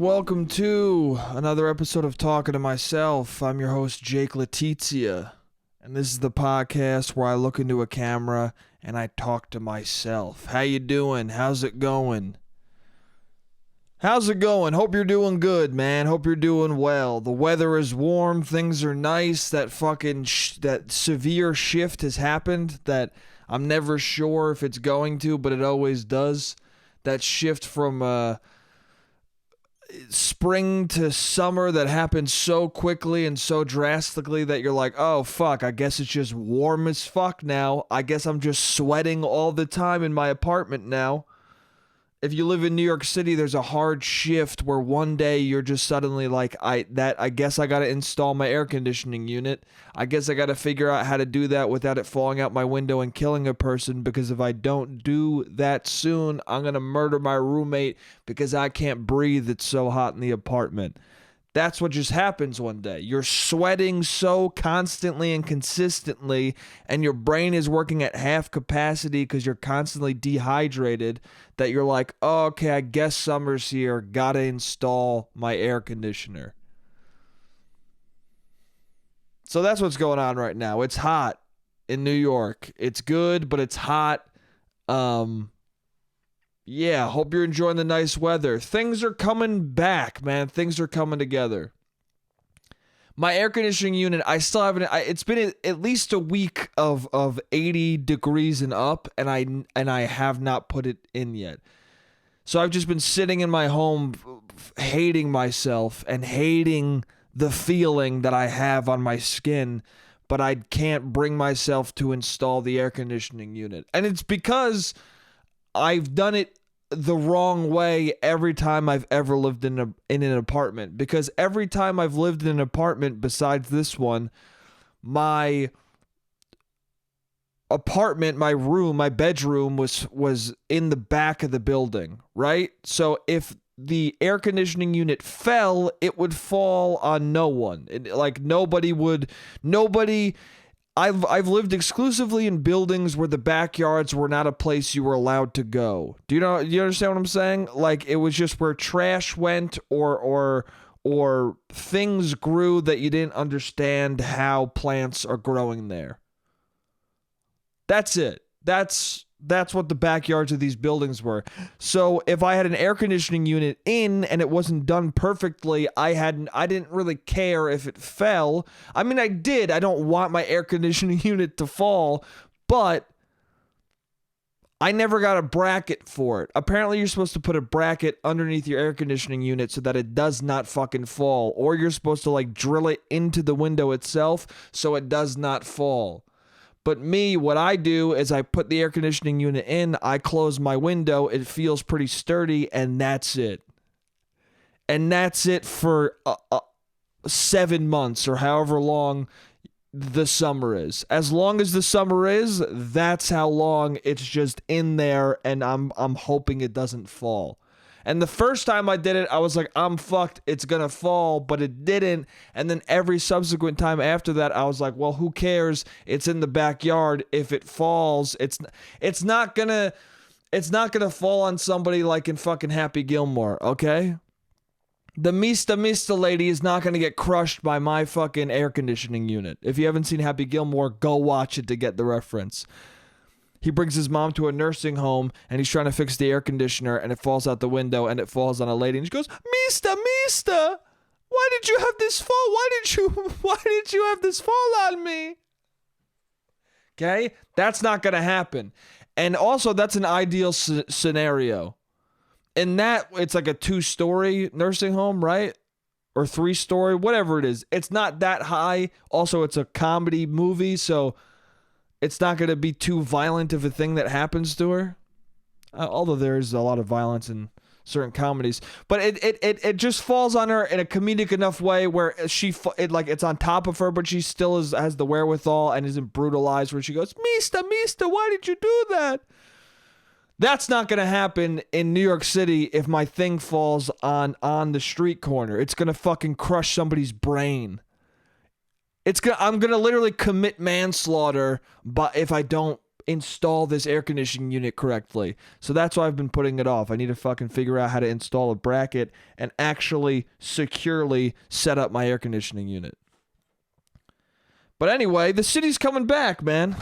welcome to another episode of Talking to Myself. I'm your host, Jake Letizia, and this is the podcast where I look into a camera and I talk to myself. How you doing? How's it going? How's it going? Hope you're doing good, man. Hope you're doing well. The weather is warm. Things are nice. That fucking that severe shift has happened that I'm never sure if it's going to, but it always does. That shift from spring to summer that happens so quickly and so drastically that you're like, oh fuck, I guess it's just warm as fuck now. I guess I'm just sweating all the time in my apartment now. If you live in New York City, there's a hard shift where one day you're just suddenly like, I guess I gotta install my air conditioning unit. I guess I gotta figure out how to do that without it falling out my window and killing a person, because if I don't do that soon, I'm gonna murder my roommate because I can't breathe. It's so hot in the apartment. That's what just happens one day. You're sweating so constantly and consistently, and your brain is working at half capacity because you're constantly dehydrated, that you're like, oh, okay, I guess summer's here. Gotta install my air conditioner. So that's what's going on right now. It's hot in New York. It's good, but it's hot. Yeah, hope you're enjoying the nice weather. Things are coming back, man. Things are coming together. My air conditioning unit, I still haven't. It's been at least a week of 80 degrees and up, and I have not put it in yet. So I've just been sitting in my home, hating myself and hating the feeling that I have on my skin, but I can't bring myself to install the air conditioning unit, and it's because I've done it the wrong way every time I've ever lived in an apartment. Because every time I've lived in an apartment besides this one, my apartment, my room, my bedroom was in the back of the building, right? So if the air conditioning unit fell, it would fall on no one. Nobody. I've lived exclusively in buildings where the backyards were not a place you were allowed to go. Do you understand what I'm saying? Like, it was just where trash went or things grew that you didn't understand how plants are growing there. That's it. That's what the backyards of these buildings were. So if I had an air conditioning unit in and it wasn't done perfectly, I didn't really care if it fell. I mean, I did. I don't want my air conditioning unit to fall, but I never got a bracket for it. Apparently, you're supposed to put a bracket underneath your air conditioning unit so that it does not fucking fall, or you're supposed to like drill it into the window itself so it does not fall. But me, what I do is I put the air conditioning unit in, I close my window, it feels pretty sturdy, and that's it. And that's it for 7 months or however long the summer is. As long as the summer is, that's how long it's just in there, and I'm hoping it doesn't fall. And the first time I did it, I was like, I'm fucked, it's gonna fall, but it didn't. And then every subsequent time after that, I was like, well, who cares? It's in the backyard. If it falls, it's not gonna fall on somebody like in fucking Happy Gilmore, okay? The Mista lady is not gonna get crushed by my fucking air conditioning unit. If you haven't seen Happy Gilmore, go watch it to get the reference. He brings his mom to a nursing home, and he's trying to fix the air conditioner, and it falls out the window, and it falls on a lady, and she goes, Mista, why did you have this fall? Why did you have this fall on me? Okay? That's not going to happen. And also, that's an ideal scenario. In that, it's like a 2-story nursing home, right? Or 3-story, whatever it is. It's not that high. Also, it's a comedy movie, so it's not going to be too violent of a thing that happens to her. Although there is a lot of violence in certain comedies. But it just falls on her in a comedic enough way where it's on top of her, but she still has the wherewithal and isn't brutalized, where she goes, Mista, why did you do that? That's not going to happen in New York City if my thing falls on the street corner. It's going to fucking crush somebody's brain. I'm gonna literally commit manslaughter, but if I don't install this air conditioning unit correctly. So that's why I've been putting it off. I need to fucking figure out how to install a bracket and actually securely set up my air conditioning unit. But anyway, the city's coming back, man.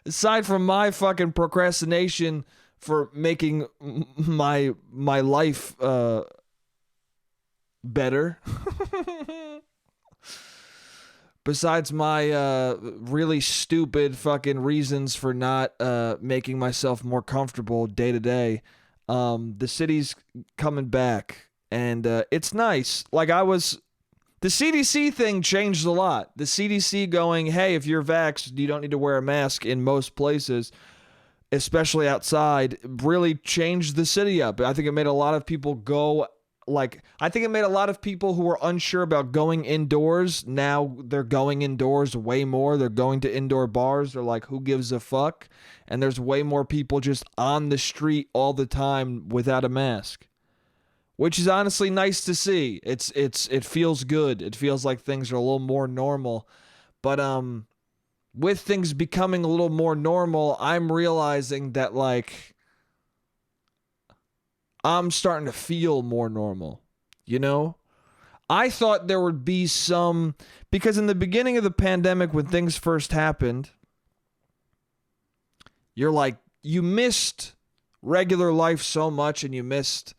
Aside from my fucking procrastination for making my life better. Besides my really stupid fucking reasons for not making myself more comfortable day to day, the city's coming back, and it's nice. Like the CDC thing changed a lot. The CDC going, hey, if you're vaxxed, you don't need to wear a mask in most places, especially outside, really changed the city up. I think it made a lot of people go. I think it made a lot of people who were unsure about going indoors. Now they're going indoors way more. They're going to indoor bars. They're like, who gives a fuck? And there's way more people just on the street all the time without a mask, which is honestly nice to see. It feels good. It feels like things are a little more normal. But with things becoming a little more normal, I'm realizing that I'm starting to feel more normal, you know? I thought there would be some, because in the beginning of the pandemic, when things first happened, you're like, you missed regular life so much, and you missed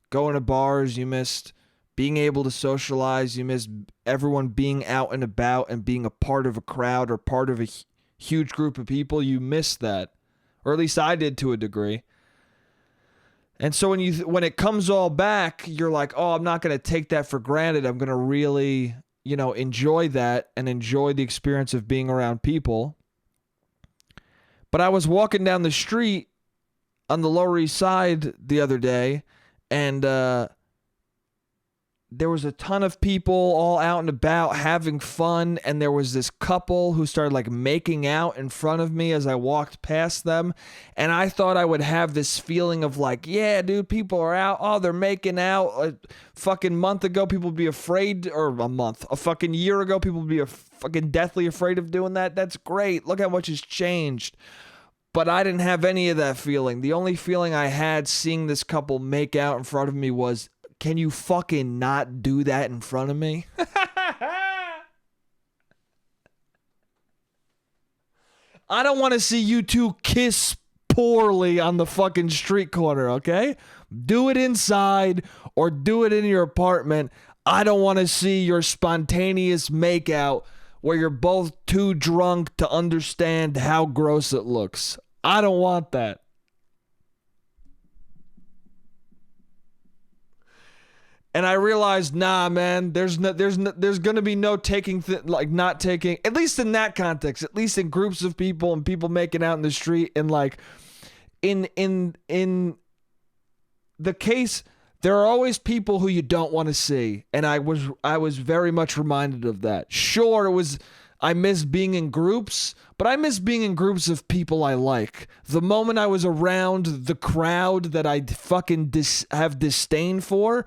going to bars, you missed being able to socialize, you missed everyone being out and about and being a part of a crowd or part of a huge group of people. You missed that, or at least I did to a degree. And so when it comes all back, you're like, oh, I'm not going to take that for granted. I'm going to really, enjoy that and enjoy the experience of being around people. But I was walking down the street on the Lower East Side the other day, and there was a ton of people all out and about having fun, and there was this couple who started making out in front of me as I walked past them, and I thought I would have this feeling of yeah, dude, people are out, oh, they're making out. A fucking month ago, people would be afraid, or a fucking year ago, people would be fucking deathly afraid of doing that. That's great. Look how much has changed. But I didn't have any of that feeling. The only feeling I had seeing this couple make out in front of me was, can you fucking not do that in front of me? I don't want to see you two kiss poorly on the fucking street corner, okay? Do it inside or do it in your apartment. I don't want to see your spontaneous makeout where you're both too drunk to understand how gross it looks. I don't want that. And I realized, nah, man, there's gonna be no taking, not taking, at least in that context, at least in groups of people and people making out in the street, and in the case, there are always people who you don't want to see, and I was very much reminded of that. Sure, I miss being in groups, but I miss being in groups of people I like. The moment I was around the crowd that I fucking have disdain for,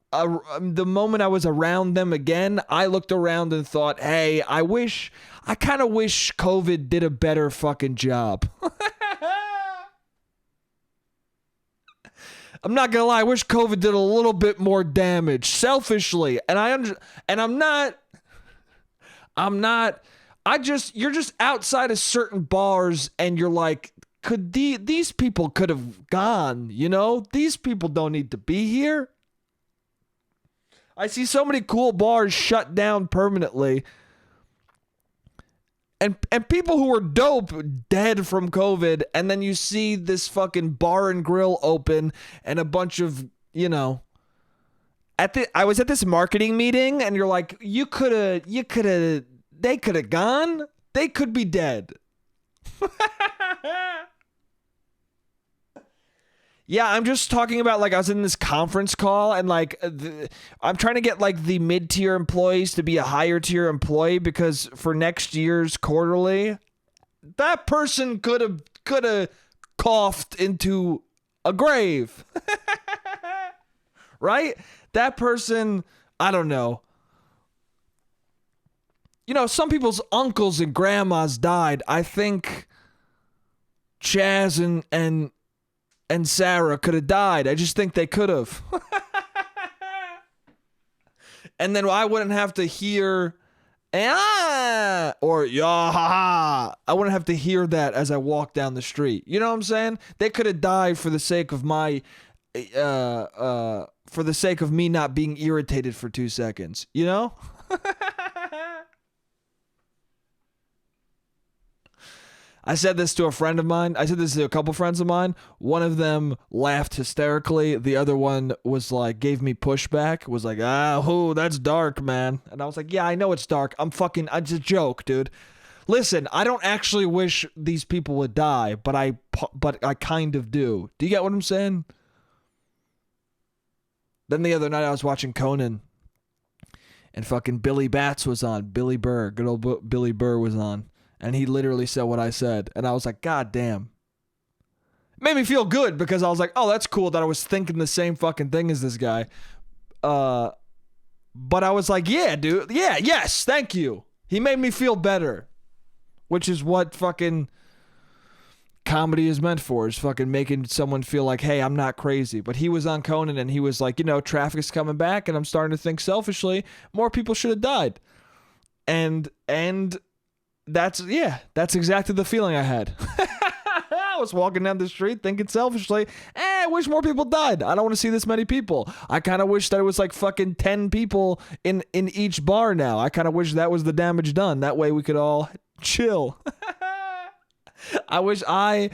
the moment I was around them again, I looked around and thought, hey, I kind of wish COVID did a better fucking job. I'm not gonna lie, I wish COVID did a little bit more damage, selfishly. And you're just outside of certain bars and you're like, these people could have gone, These people don't need to be here. I see so many cool bars shut down permanently. And people who are dope dead from COVID, and then you see this fucking bar and grill open and a bunch of, I was at this marketing meeting and you're like, they could have gone. They could be dead. Yeah, I'm just talking about I was in this conference call and I'm trying to get the mid-tier employees to be a higher tier employee, because for next year's quarterly, that person could have coughed into a grave. Right? That person, I don't know. you know, some people's uncles and grandmas died. I think Chaz and Sarah could have died. I just think they could have. And then I wouldn't have to hear or yeah, ha, ha. I wouldn't have to hear that as I walk down the street. You know what I'm saying? They could have died for the sake of my for the sake of me not being irritated for 2 seconds, you know? I said this to a friend of mine. I said this to a couple friends of mine. One of them laughed hysterically. The other one was like, gave me pushback. Was like, that's dark, man. And I was like, yeah, I know it's dark. It's a joke, dude. Listen, I don't actually wish these people would die, but I kind of do. Do you get what I'm saying? Then the other night I was watching Conan, and fucking Billy Bats was on. Billy Burr, good old Billy Burr was on. And he literally said what I said. And I was like, God damn. It made me feel good because I was like, oh, that's cool that I was thinking the same fucking thing as this guy. But I was like, yeah, dude. Yeah, yes, thank you. He made me feel better. Which is what fucking comedy is meant for, is fucking making someone feel like, hey, I'm not crazy. But he was on Conan and he was like, you know, traffic's coming back and I'm starting to think selfishly, more people should have died. And that's exactly the feeling I had. I was walking down the street thinking selfishly, I wish more people died. I don't want to see this many people. I kind of wish that it was like fucking 10 people in each bar now. I kind of wish that was the damage done. That way we could all chill. I wish COVID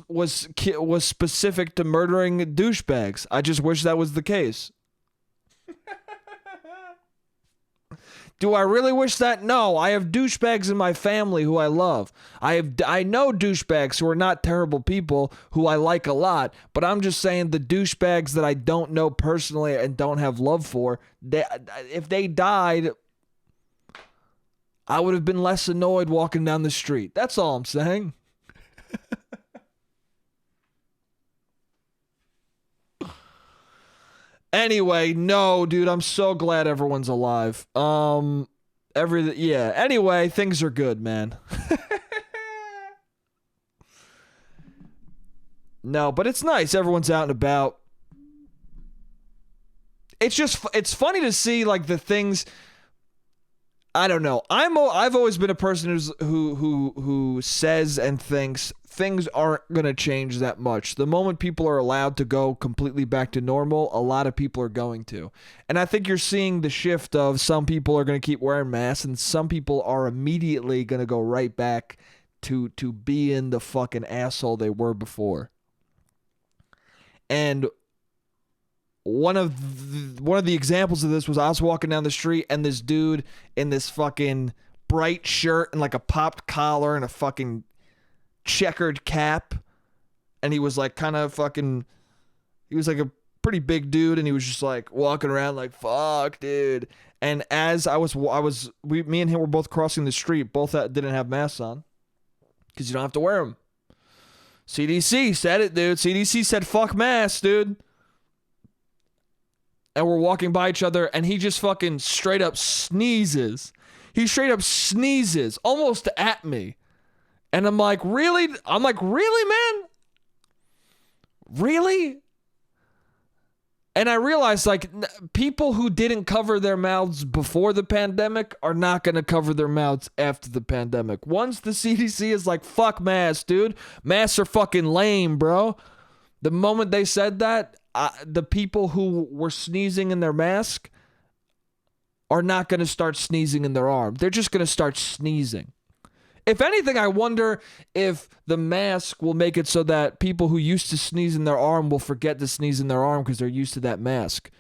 was specific to murdering douchebags. I just wish that was the case. Do I really wish that? No, I have douchebags in my family who I love. I know douchebags who are not terrible people who I like a lot, but I'm just saying the douchebags that I don't know personally and don't have love for, if they died, I would have been less annoyed walking down the street. That's all I'm saying. Anyway, no, dude, I'm so glad everyone's alive. Anyway, things are good, man. No, but it's nice. Everyone's out and about. It's funny to see like the things. I don't know. I've always been a person who says and thinks things aren't going to change that much. The moment people are allowed to go completely back to normal, a lot of people are going to. And I think you're seeing the shift of some people are going to keep wearing masks and some people are immediately going to go right back to being the fucking asshole they were before. And one of the examples of this was I was walking down the street and this dude in this fucking bright shirt and like a popped collar and a fucking checkered cap, and he was like kind of fucking, he was like a pretty big dude, and he was just like walking around like, fuck, dude. And as me and him were both crossing the street, both didn't have masks on because you don't have to wear them. CDC said it, dude. CDC said fuck masks, dude. And we're walking by each other, and he just fucking straight up sneezes. He straight up sneezes almost at me. And I'm like, really? Really, man? Really? And I realized, like, people who didn't cover their mouths before the pandemic are not going to cover their mouths after the pandemic. Once the CDC is like, fuck masks, dude. Masks are fucking lame, bro. The moment they said that, the people who were sneezing in their mask are not going to start sneezing in their arm. They're just going to start sneezing. If anything, I wonder if the mask will make it so that people who used to sneeze in their arm will forget to sneeze in their arm because they're used to that mask.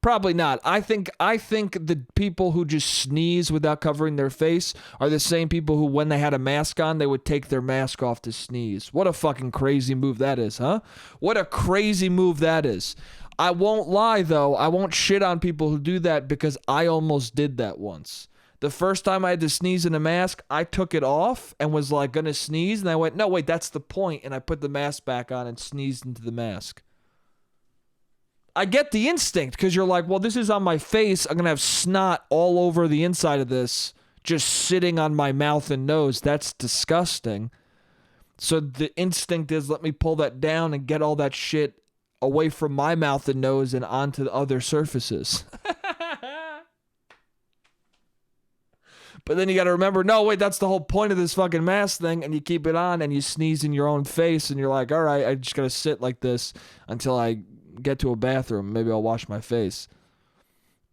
Probably not. I think the people who just sneeze without covering their face are the same people who, when they had a mask on, they would take their mask off to sneeze. What a fucking crazy move that is, huh? What a crazy move that is. I won't lie, though. I won't shit on people who do that because I almost did that once. The first time I had to sneeze in a mask, I took it off and was like gonna sneeze, and I went, no, wait, that's the point, and I put the mask back on and sneezed into the mask. I get the instinct because you're like, well, this is on my face. I'm going to have snot all over the inside of this just sitting on my mouth and nose. That's disgusting. So the instinct is let me pull that down and get all that shit away from my mouth and nose and onto the other surfaces. But then you got to remember, no, wait, that's the whole point of this fucking mask thing. And you keep it on and you sneeze in your own face and you're like, all right, I just got to sit like this until I get to a bathroom. Maybe I'll wash my face.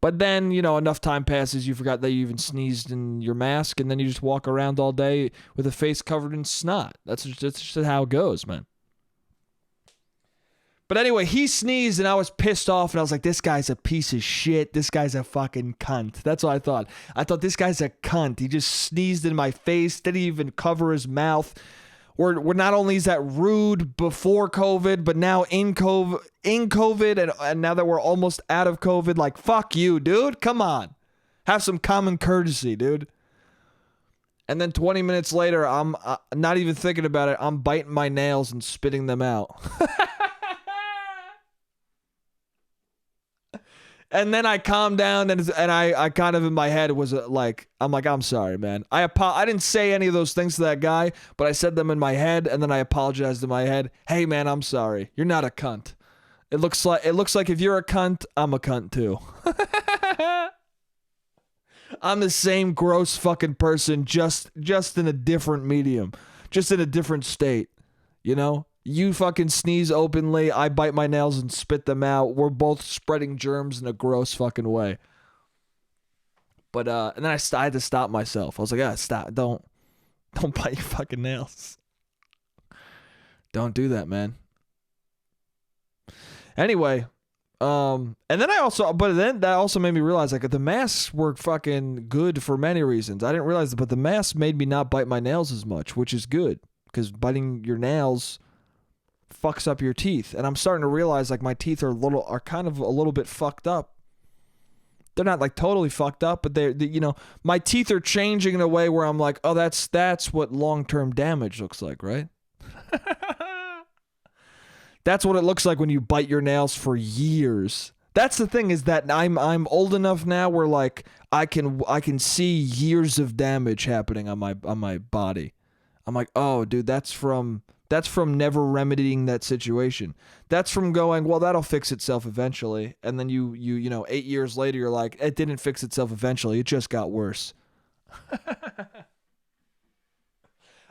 But then, you know, enough time passes, you forgot that you even sneezed in your mask, and then you just walk around all day with a face covered in snot. That's just how it goes, man. But anyway, he sneezed, and I was pissed off, and I was like, this guy's a piece of shit. This guy's a fucking cunt. That's what I thought. I thought, this guy's a cunt. He just sneezed in my face, didn't even cover his mouth. We're not only is that rude before COVID, but now in COVID, and now that we're almost out of COVID, like, fuck you, dude. Come on. Have some common courtesy, dude. And then 20 minutes later, I'm not even thinking about it. I'm biting my nails and spitting them out. And then I calmed down, and I kind of in my head was like, I'm sorry, man. I didn't say any of those things to that guy, but I said them in my head, and then I apologized in my head. Hey, man, I'm sorry. You're not a cunt. It looks like if you're a cunt, I'm a cunt too. I'm the same gross fucking person, just in a different medium, just in a different state, you know? You fucking sneeze openly, I bite my nails and spit them out. We're both spreading germs in a gross fucking way. But and then I had to stop myself. I was like, stop, don't bite your fucking nails. Don't do that, man. Anyway, and then that also made me realize, like, the masks were fucking good for many reasons. I didn't realize that, but the masks made me not bite my nails as much, which is good, because biting your nails fucks up your teeth. And I'm starting to realize, like, my teeth are kind of a little bit fucked up. They're not like totally fucked up, but they you know, my teeth are changing in a way where I'm like, oh, that's what long-term damage looks like, right? That's what it looks like when you bite your nails for years. That's the thing, is that I'm old enough now where, like, I can see years of damage happening on my body. I'm like, oh, dude, that's from never remedying that situation. That's from going, well, that'll fix itself eventually. And then you know, 8 years later, you're like, it didn't fix itself eventually. It just got worse.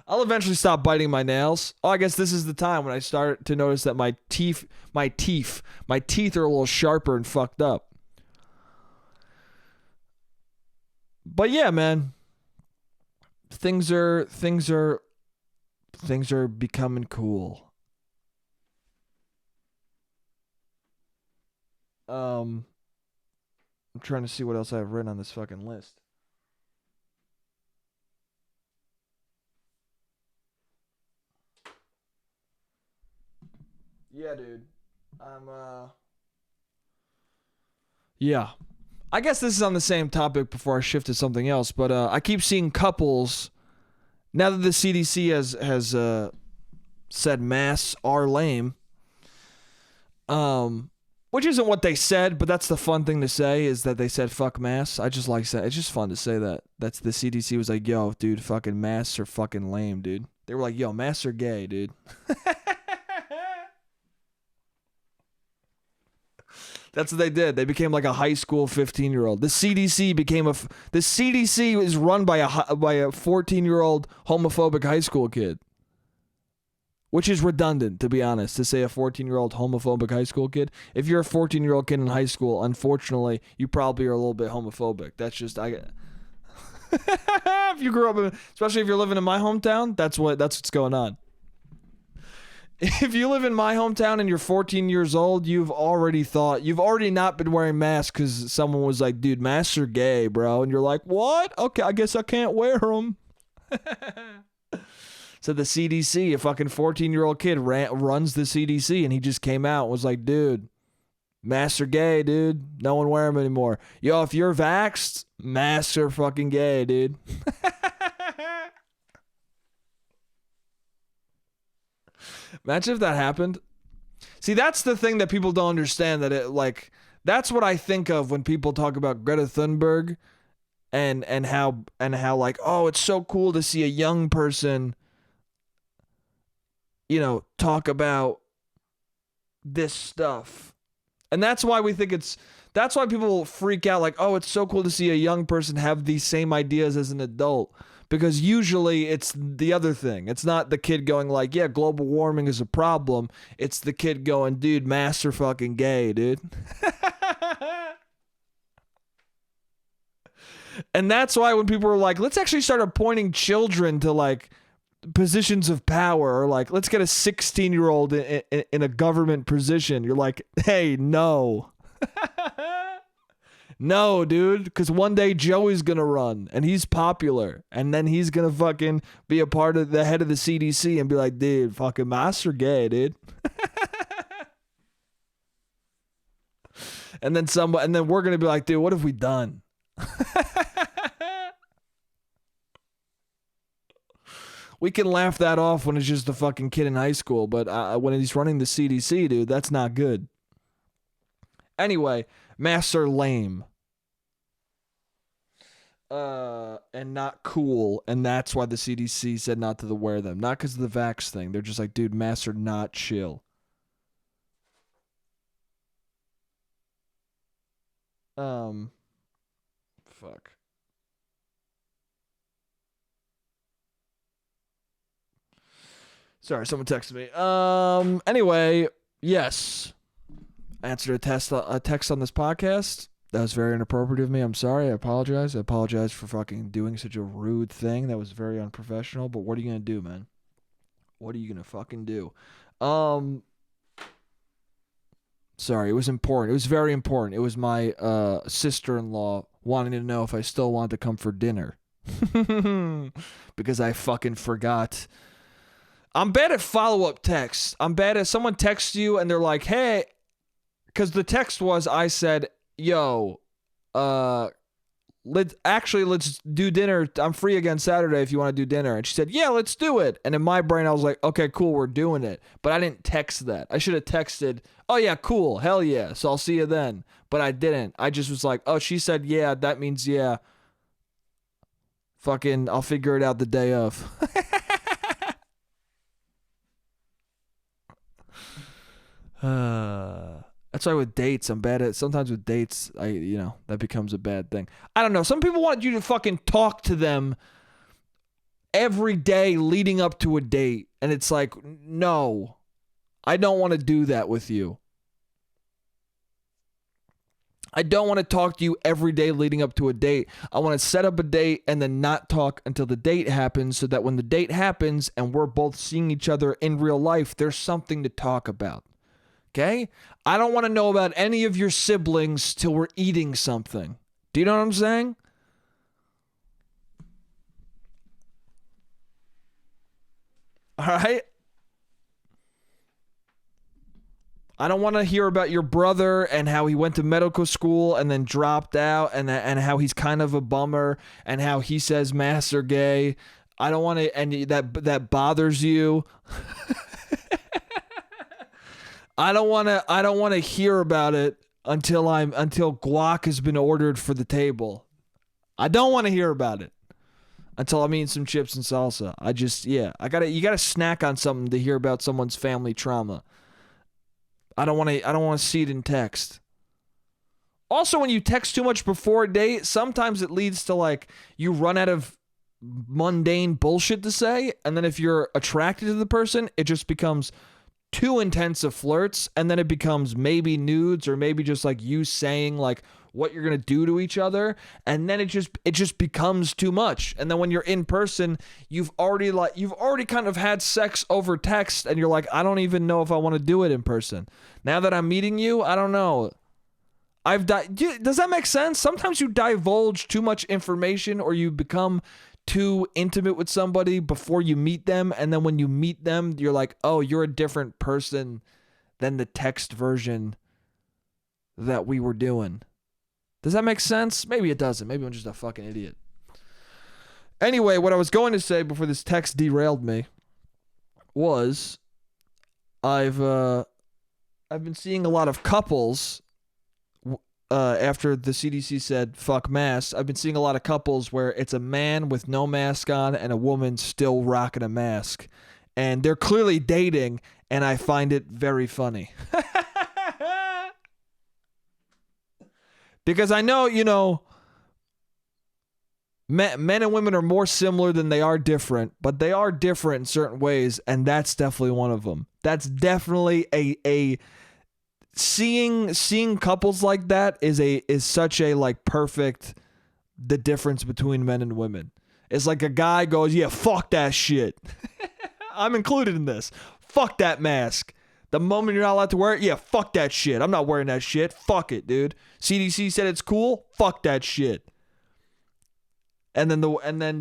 I'll eventually stop biting my nails. Oh, I guess this is the time when I start to notice that my teeth are a little sharper and fucked up. But yeah, man, things are becoming cool. I'm trying to see what else I have written on this fucking list. Yeah, dude. Yeah. I guess this is on the same topic before I shift to something else, but I keep seeing couples, now that the CDC has said masks are lame, which isn't what they said, but that's the fun thing to say, is that they said fuck masks. I just like saying, it's just fun to say that. That's the CDC was like, yo, dude, fucking masks are fucking lame, dude. They were like, yo, masks are gay, dude. That's what they did. They became like a high school 15-year-old. The CDC the CDC is run by a 14-year-old homophobic high school kid. Which is redundant, to be honest, to say a 14-year-old homophobic high school kid. If you're a 14-year-old kid in high school, unfortunately, you probably are a little bit homophobic. That's just if you grew up especially if you're living in my hometown, that's what's going on. If you live in my hometown and you're 14 years old, you've already not been wearing masks because someone was like, dude, masks are gay, bro. And you're like, what? Okay, I guess I can't wear them. So the CDC, a fucking 14-year-old kid runs the CDC, and he just came out and was like, dude, masks are gay, dude. No one wear them anymore. Yo, if you're vaxxed, masks are fucking gay, dude. Imagine if that happened. See, that's the thing that people don't understand, that it, like, that's what I think of when people talk about Greta Thunberg and how like, oh, it's so cool to see a young person, talk about this stuff. And that's why that's why people freak out, like, oh, it's so cool to see a young person have these same ideas as an adult. Because usually it's the other thing. It's not the kid going like, yeah, global warming is a problem. It's the kid going, dude, masks are fucking gay, dude. And that's why when people are like, let's actually start appointing children to like positions of power, or like, let's get a 16-year-old in a government position. You're like, hey, no. No, dude, because one day Joey's going to run, and he's popular, and then he's going to fucking be a part of the head of the CDC and be like, dude, fucking masks are gay, dude. And then we're going to be like, dude, what have we done? We can laugh that off when it's just a fucking kid in high school, but when he's running the CDC, dude, that's not good. Anyway, masks are lame. And not cool, and that's why the CDC said not to wear them. Not because of the vax thing. They're just like, dude, masks are not chill. Fuck. Sorry, someone texted me. Anyway, yes. I answered a text on this podcast. That was very inappropriate of me. I'm sorry. I apologize. I apologize for fucking doing such a rude thing. That was very unprofessional. But what are you going to do, man? What are you going to fucking do? Sorry. It was important. It was very important. It was my sister-in-law wanting to know if I still wanted to come for dinner. Because I fucking forgot. I'm bad at follow-up texts. I'm bad at someone texts you and they're like, hey, because the text was, I said, yo, let's do dinner. I'm free again Saturday if you want to do dinner. And she said, yeah, let's do it. And in my brain, I was like, okay, cool, we're doing it. But I didn't text that. I should have texted, oh yeah, cool, hell yeah, so I'll see you then. But I didn't. I just was like, oh, she said yeah, that means yeah. Fucking, I'll figure it out the day of. That's why with dates, I'm bad at. Sometimes with dates, that becomes a bad thing. I don't know. Some people want you to fucking talk to them every day leading up to a date. And it's like, no, I don't want to do that with you. I don't want to talk to you every day leading up to a date. I want to set up a date and then not talk until the date happens, so that when the date happens and we're both seeing each other in real life, there's something to talk about. Okay? I don't want to know about any of your siblings till we're eating something. Do you know what I'm saying? All right? I don't want to hear about your brother and how he went to medical school and then dropped out, and how he's kind of a bummer, and how he says masks are gay. I don't want to, and that bothers you. I don't want to hear about it until guac has been ordered for the table. I don't want to hear about it until I'm eating some chips and salsa. You got to snack on something to hear about someone's family trauma. I don't want to see it in text. Also, when you text too much before a date, sometimes it leads to like you run out of mundane bullshit to say, and then if you're attracted to the person, it just becomes too intense of flirts, and then it becomes maybe nudes or maybe just like you saying like what you're gonna do to each other, and then it just becomes too much. And then when you're in person, you've already kind of had sex over text, and you're like, I don't even know if I want to do it in person. Now that I'm meeting you, I don't know. Does that make sense? Sometimes you divulge too much information, or you become too intimate with somebody before you meet them, and then when you meet them, you're like, oh, you're a different person than the text version that we were doing. Does that make sense? Maybe it doesn't. Maybe I'm just a fucking idiot. Anyway, what I was going to say before this text derailed me was, I've I've been seeing a lot of couples after the CDC said fuck masks. I've been seeing a lot of couples where it's a man with no mask on and a woman still rocking a mask. And they're clearly dating, and I find it very funny. Because I know, men and women are more similar than they are different, but they are different in certain ways, and that's definitely one of them. That's definitely a seeing couples like that is such a like perfect the difference between men and women. It's like a guy goes, yeah, fuck that shit. I'm included in this. Fuck that mask. The moment you're not allowed to wear it, yeah, fuck that shit. I'm not wearing that shit. Fuck it, dude. CDC said it's cool. Fuck that shit. And then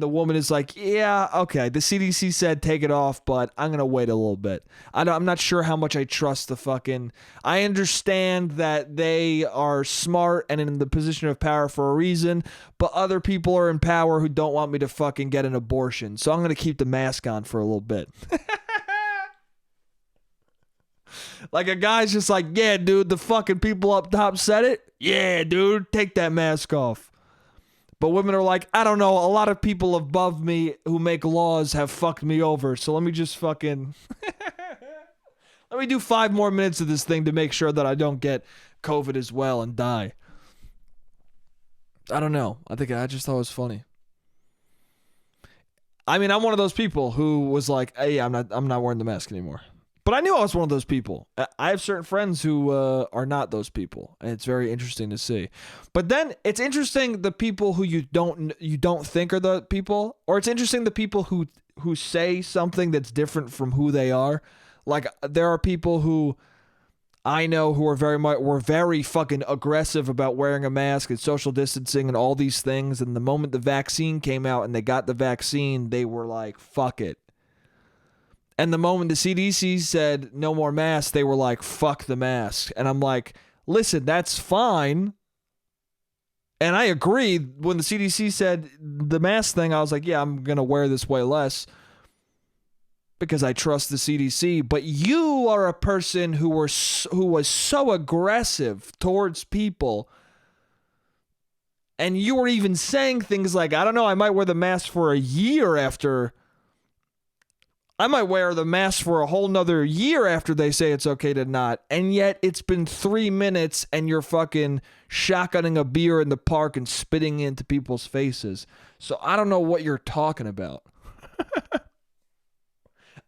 the woman is like, yeah, okay. The CDC said take it off, but I'm gonna wait a little bit. I'm not sure how much I trust the fucking. I understand that they are smart and in the position of power for a reason, but other people are in power who don't want me to fucking get an abortion. So I'm gonna keep the mask on for a little bit. Like a guy's just like, yeah, dude, the fucking people up top said it. Yeah, dude, take that mask off. But women are like, I don't know, a lot of people above me who make laws have fucked me over, so let me just fucking... let me do 5 more minutes of this thing to make sure that I don't get COVID as well and die. I don't know. I just thought it was funny. I mean, I'm one of those people who was like, hey, I'm not wearing the mask anymore. But I knew I was one of those people. I have certain friends who are not those people, and it's very interesting to see. But then it's interesting the people who you don't think are the people, or it's interesting the people who say something that's different from who they are. Like there are people who I know who were very fucking aggressive about wearing a mask and social distancing and all these things. And the moment the vaccine came out and they got the vaccine, they were like, fuck it. And the moment the CDC said no more masks, they were like, fuck the mask. And I'm like, listen, that's fine. And I agree. When the CDC said the mask thing, I was like, yeah, I'm going to wear this way less because I trust the CDC. But you are a person who was so aggressive towards people. And you were even saying things like, I don't know, I might wear the mask for a year after... I might wear the mask for a whole nother year after they say it's okay to not. And yet it's been 3 minutes and you're fucking shotgunning a beer in the park and spitting into people's faces. So I don't know what you're talking about.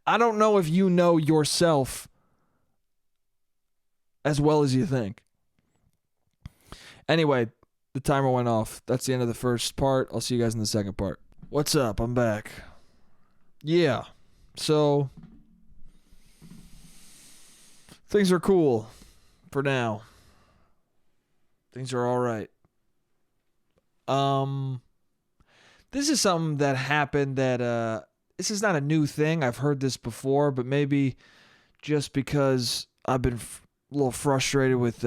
I don't know if you know yourself as well as you think. Anyway, the timer went off. That's the end of the first part. I'll see you guys in the second part. What's up? I'm back. Yeah. So, things are cool for now. Things are all right. This is something that happened that, this is not a new thing. I've heard this before, but maybe just because I've been a little frustrated with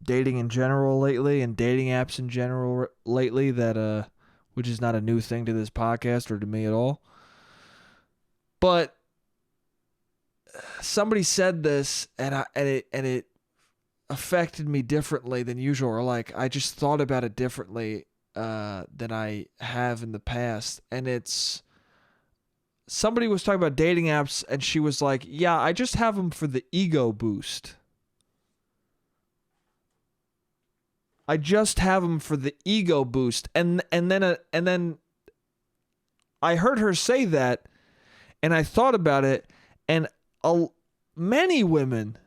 dating in general lately and dating apps in general lately that, which is not a new thing to this podcast or to me at all. But somebody said this, and it affected me differently than usual. Or like I just thought about it differently than I have in the past. And it's somebody was talking about dating apps, and she was like, "Yeah, I just have them for the ego boost. I just have them for the ego boost." And then I heard her say that. And I thought about it, and many women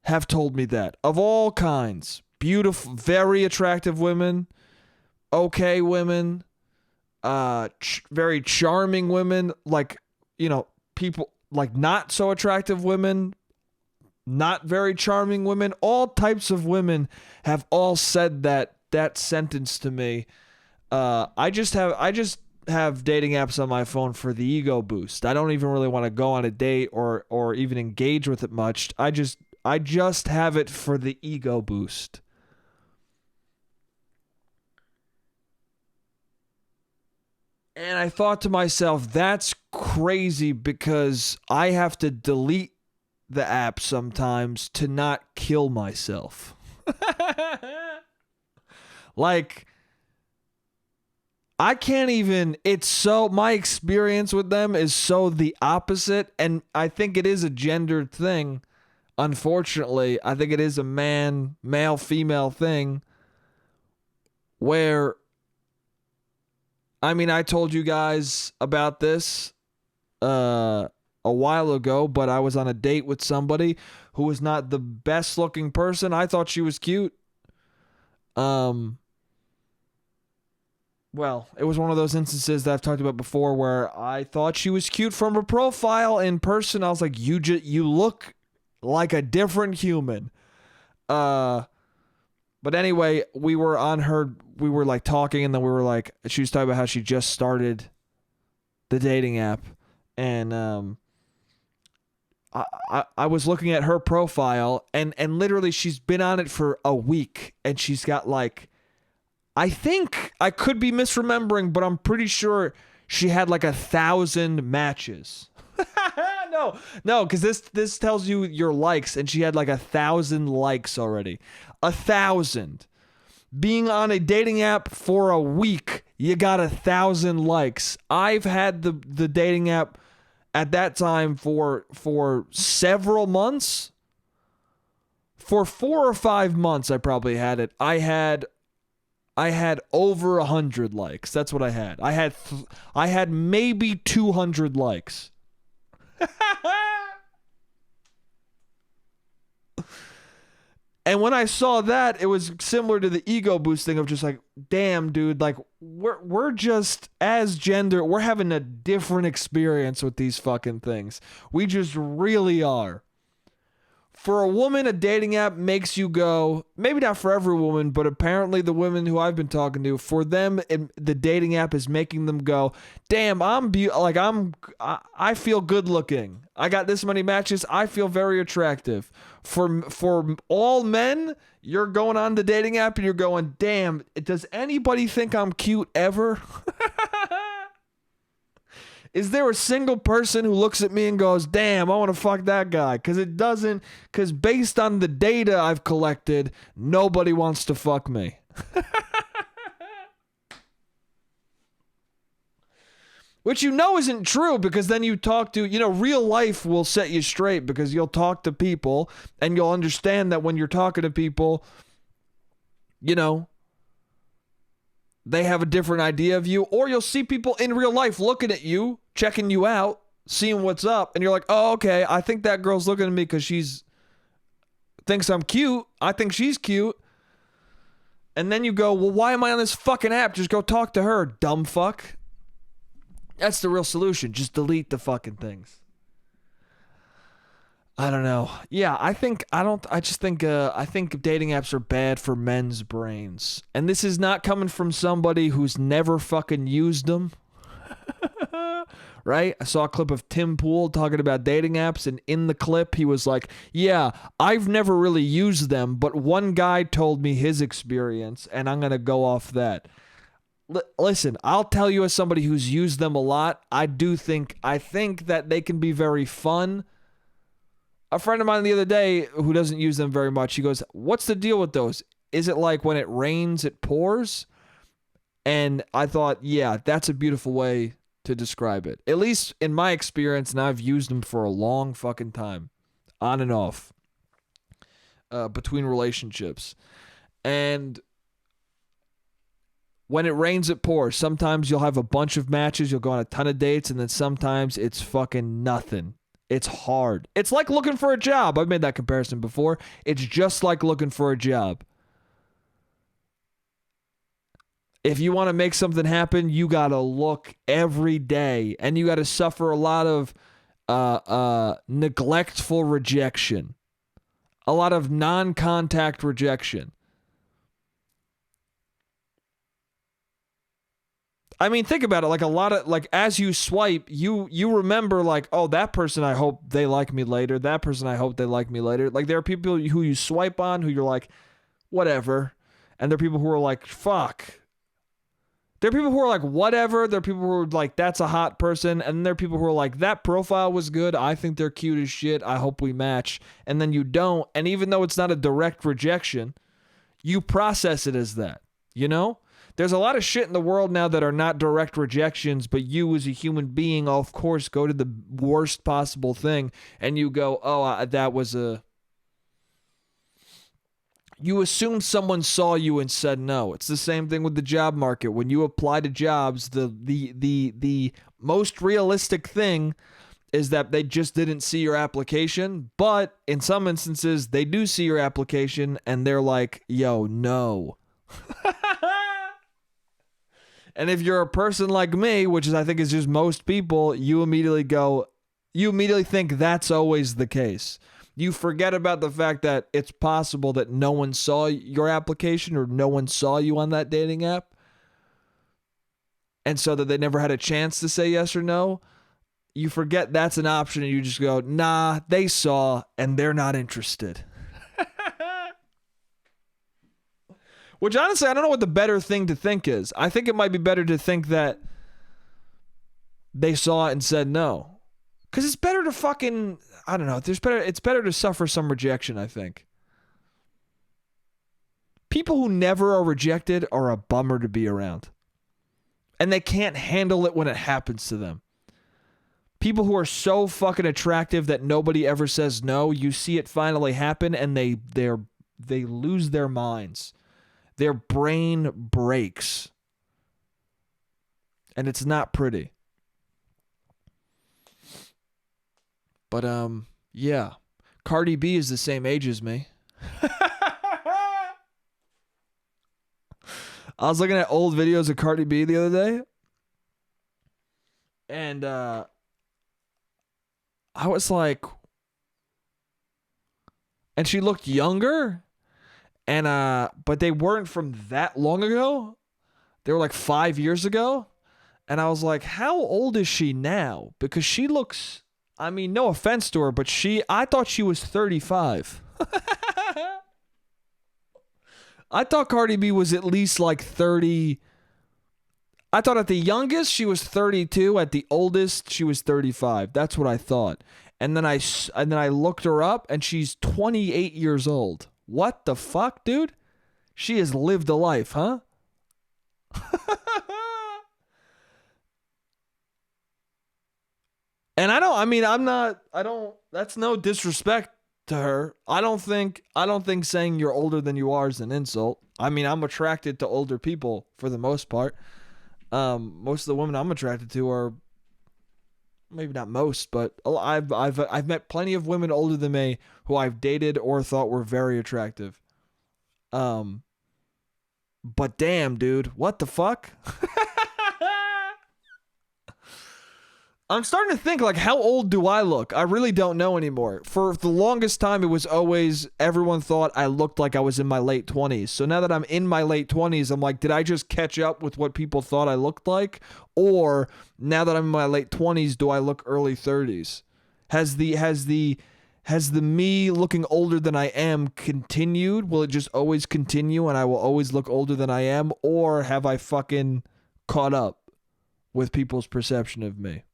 have told me that, of all kinds. Beautiful, very attractive women, okay women, very charming women, like, people, like not so attractive women, not very charming women. All types of women have all said that sentence to me. I just have dating apps on my phone for the ego boost. I don't even really want to go on a date or even engage with it much. I just have it for the ego boost. And I thought to myself, that's crazy because I have to delete the app sometimes to not kill myself. Like, I can't even, my experience with them is so the opposite, and I think it is a gendered thing. Unfortunately, I think it is a male, female thing where, I mean, I told you guys about this a while ago, but I was on a date with somebody who was not the best looking person. I thought she was cute. Well, it was one of those instances that I've talked about before where I thought she was cute from her profile. In person, I was like, you look like a different human. But anyway, we were like talking, and then we were like, she was talking about how she just started the dating app, and I was looking at her profile, and literally she's been on it for a week, and she's got like, I think, I could be misremembering, but I'm pretty sure she had like 1,000 matches. No, because this tells you your likes, and she had like 1,000 likes already. 1,000. Being on a dating app for a week, you got 1,000 likes. I've had the dating app at that time for several months. For 4 or 5 months, I probably had it. I had over 100 likes. That's what I had. I had maybe 200 likes. And when I saw that, it was similar to the ego boosting of just like, damn, dude, like we're just, as gender, we're having a different experience with these fucking things. We just really are. For a woman, a dating app makes you go, maybe not for every woman, but apparently the women who I've been talking to, for them, the dating app is making them go, damn, I feel good looking. I got this many matches. I feel very attractive. For all men, you're going on the dating app and you're going, damn, does anybody think I'm cute ever? Is there a single person who looks at me and goes, damn, I want to fuck that guy? Because based on the data I've collected, nobody wants to fuck me. Which isn't true, because then you talk to, real life will set you straight, because you'll talk to people and you'll understand that when you're talking to people, they have a different idea of you, or you'll see people in real life looking at you, checking you out, seeing what's up, and you're like, oh, okay, I think that girl's looking at me because thinks I'm cute. I think she's cute. And then you go, well, why am I on this fucking app? Just go talk to her, dumb fuck. That's the real solution. Just delete the fucking things. I don't know. Yeah, I think dating apps are bad for men's brains. And this is not coming from somebody who's never fucking used them. Right? I saw a clip of Tim Pool talking about dating apps, and in the clip he was like, yeah, I've never really used them, but one guy told me his experience, and I'm going to go off that. Listen, I'll tell you, as somebody who's used them a lot, I think that they can be very fun. A friend of mine the other day who doesn't use them very much, he goes, what's the deal with those? Is it like when it rains, it pours? And I thought, yeah, that's a beautiful way to describe it. At least in my experience, and I've used them for a long fucking time, on and off, between relationships. And when it rains, it pours. Sometimes you'll have a bunch of matches, you'll go on a ton of dates, and then sometimes it's fucking nothing. It's hard. It's like looking for a job. I've made that comparison before. It's just like looking for a job. If you want to make something happen, you got to look every day, and you got to suffer a lot of neglectful rejection, a lot of non-contact rejection. I mean, think about it. Like, a lot of, like, as you swipe, you remember, like, oh, that person, I hope they like me later. That person, I hope they like me later. Like, there are people who you swipe on who you're like, whatever. And there are people who are like, fuck, There are people who are like, whatever. There are people who are like, that's a hot person. And there are people who are like, that profile was good. I think they're cute as shit. I hope we match. And then you don't. And even though it's not a direct rejection, you process it as that, you know? There's a lot of shit in the world now that are not direct rejections, but you as a human being, of course, go to the worst possible thing and you go, oh, that was a... You assume someone saw you and said no. It's the same thing with the job market. When you apply to jobs, the most realistic thing is that they just didn't see your application. But in some instances, they do see your application and they're like, yo, no. And if you're a person like me, which is I think is just most people, you immediately think that's always the case. You forget about the fact that it's possible that no one saw your application or no one saw you on that dating app. And so that they never had a chance to say yes or no. You forget that's an option and you just go, nah, they saw and they're not interested. Which honestly, I don't know what the better thing to think is. I think it might be better to think that they saw it and said no. Because it's better to fucking, I don't know, it's better to suffer some rejection, I think. People who never are rejected are a bummer to be around. And they can't handle it when it happens to them. People who are so fucking attractive that nobody ever says no, you see it finally happen and they lose their minds. Their brain breaks. And it's not pretty. But, yeah. Cardi B is the same age as me. I was looking at old videos of Cardi B the other day. And, I was like... And she looked younger. And, but they weren't from that long ago. They were like 5 years ago. And I was like, how old is she now? Because she looks... I mean, no offense to her, but I thought she was 35. I thought Cardi B was at least like 30. I thought at the youngest she was 32. At the oldest she was 35. That's what I thought. And then I looked her up and she's 28 years old. What the fuck, dude? She has lived a life, huh? And that's no disrespect to her. I don't think saying you're older than you are is an insult. I mean, I'm attracted to older people for the most part. Most of the women I'm attracted to are, maybe not most, but I've met plenty of women older than me who I've dated or thought were very attractive. But damn, dude, what the fuck? I'm starting to think, like, how old do I look? I really don't know anymore. For the longest time, it was always, everyone thought I looked like I was in my late 20s. So now that I'm in my late 20s, I'm like, did I just catch up with what people thought I looked like? Or now that I'm in my late 20s, do I look early 30s? Has the me looking older than I am continued? Will it just always continue and I will always look older than I am? Or have I fucking caught up with people's perception of me?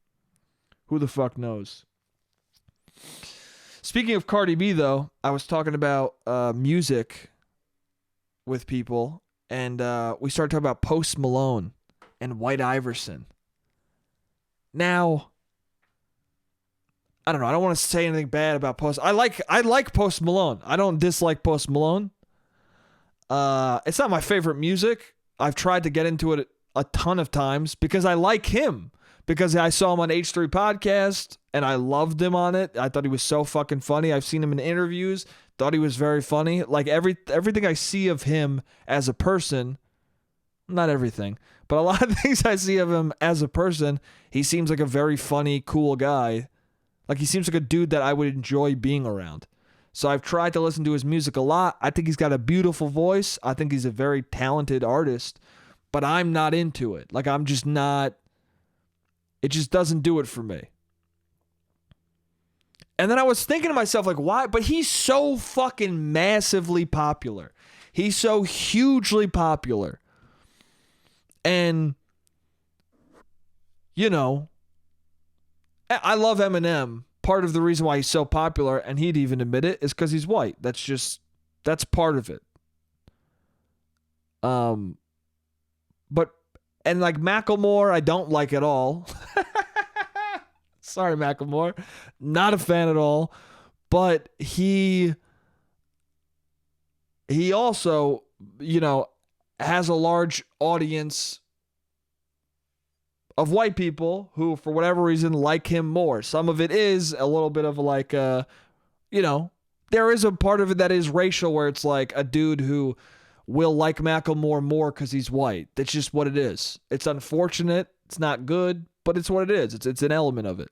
Who the fuck knows? Speaking of Cardi B, though, I was talking about music with people, and we started talking about Post Malone and White Iverson. Now, I don't know. I don't want to say anything bad about Post. I like Post Malone. I don't dislike Post Malone. It's not my favorite music. I've tried to get into it a ton of times because I like him. Because I saw him on H3 Podcast, and I loved him on it. I thought he was so fucking funny. I've seen him in interviews. Thought he was very funny. Like, everything I see of him as a person, not everything, but a lot of things I see of him as a person, he seems like a very funny, cool guy. Like, he seems like a dude that I would enjoy being around. So I've tried to listen to his music a lot. I think he's got a beautiful voice. I think he's a very talented artist. But I'm not into it. Like, I'm just not... It just doesn't do it for me. And then I was thinking to myself, like, why? But he's so fucking massively popular. He's so hugely popular. And, you know, I love Eminem. Part of the reason why he's so popular, and he'd even admit it, is because he's white. That's part of it. And like Macklemore, I don't like at all. Sorry, Macklemore. Not a fan at all. But he also, you know, has a large audience of white people who, for whatever reason, like him more. Some of it is a little bit of like, you know, there is a part of it that is racial, where it's like a dude who will like Macklemore more because he's white. That's just what it is. It's unfortunate. It's not good, but it's what it is. It's an element of it.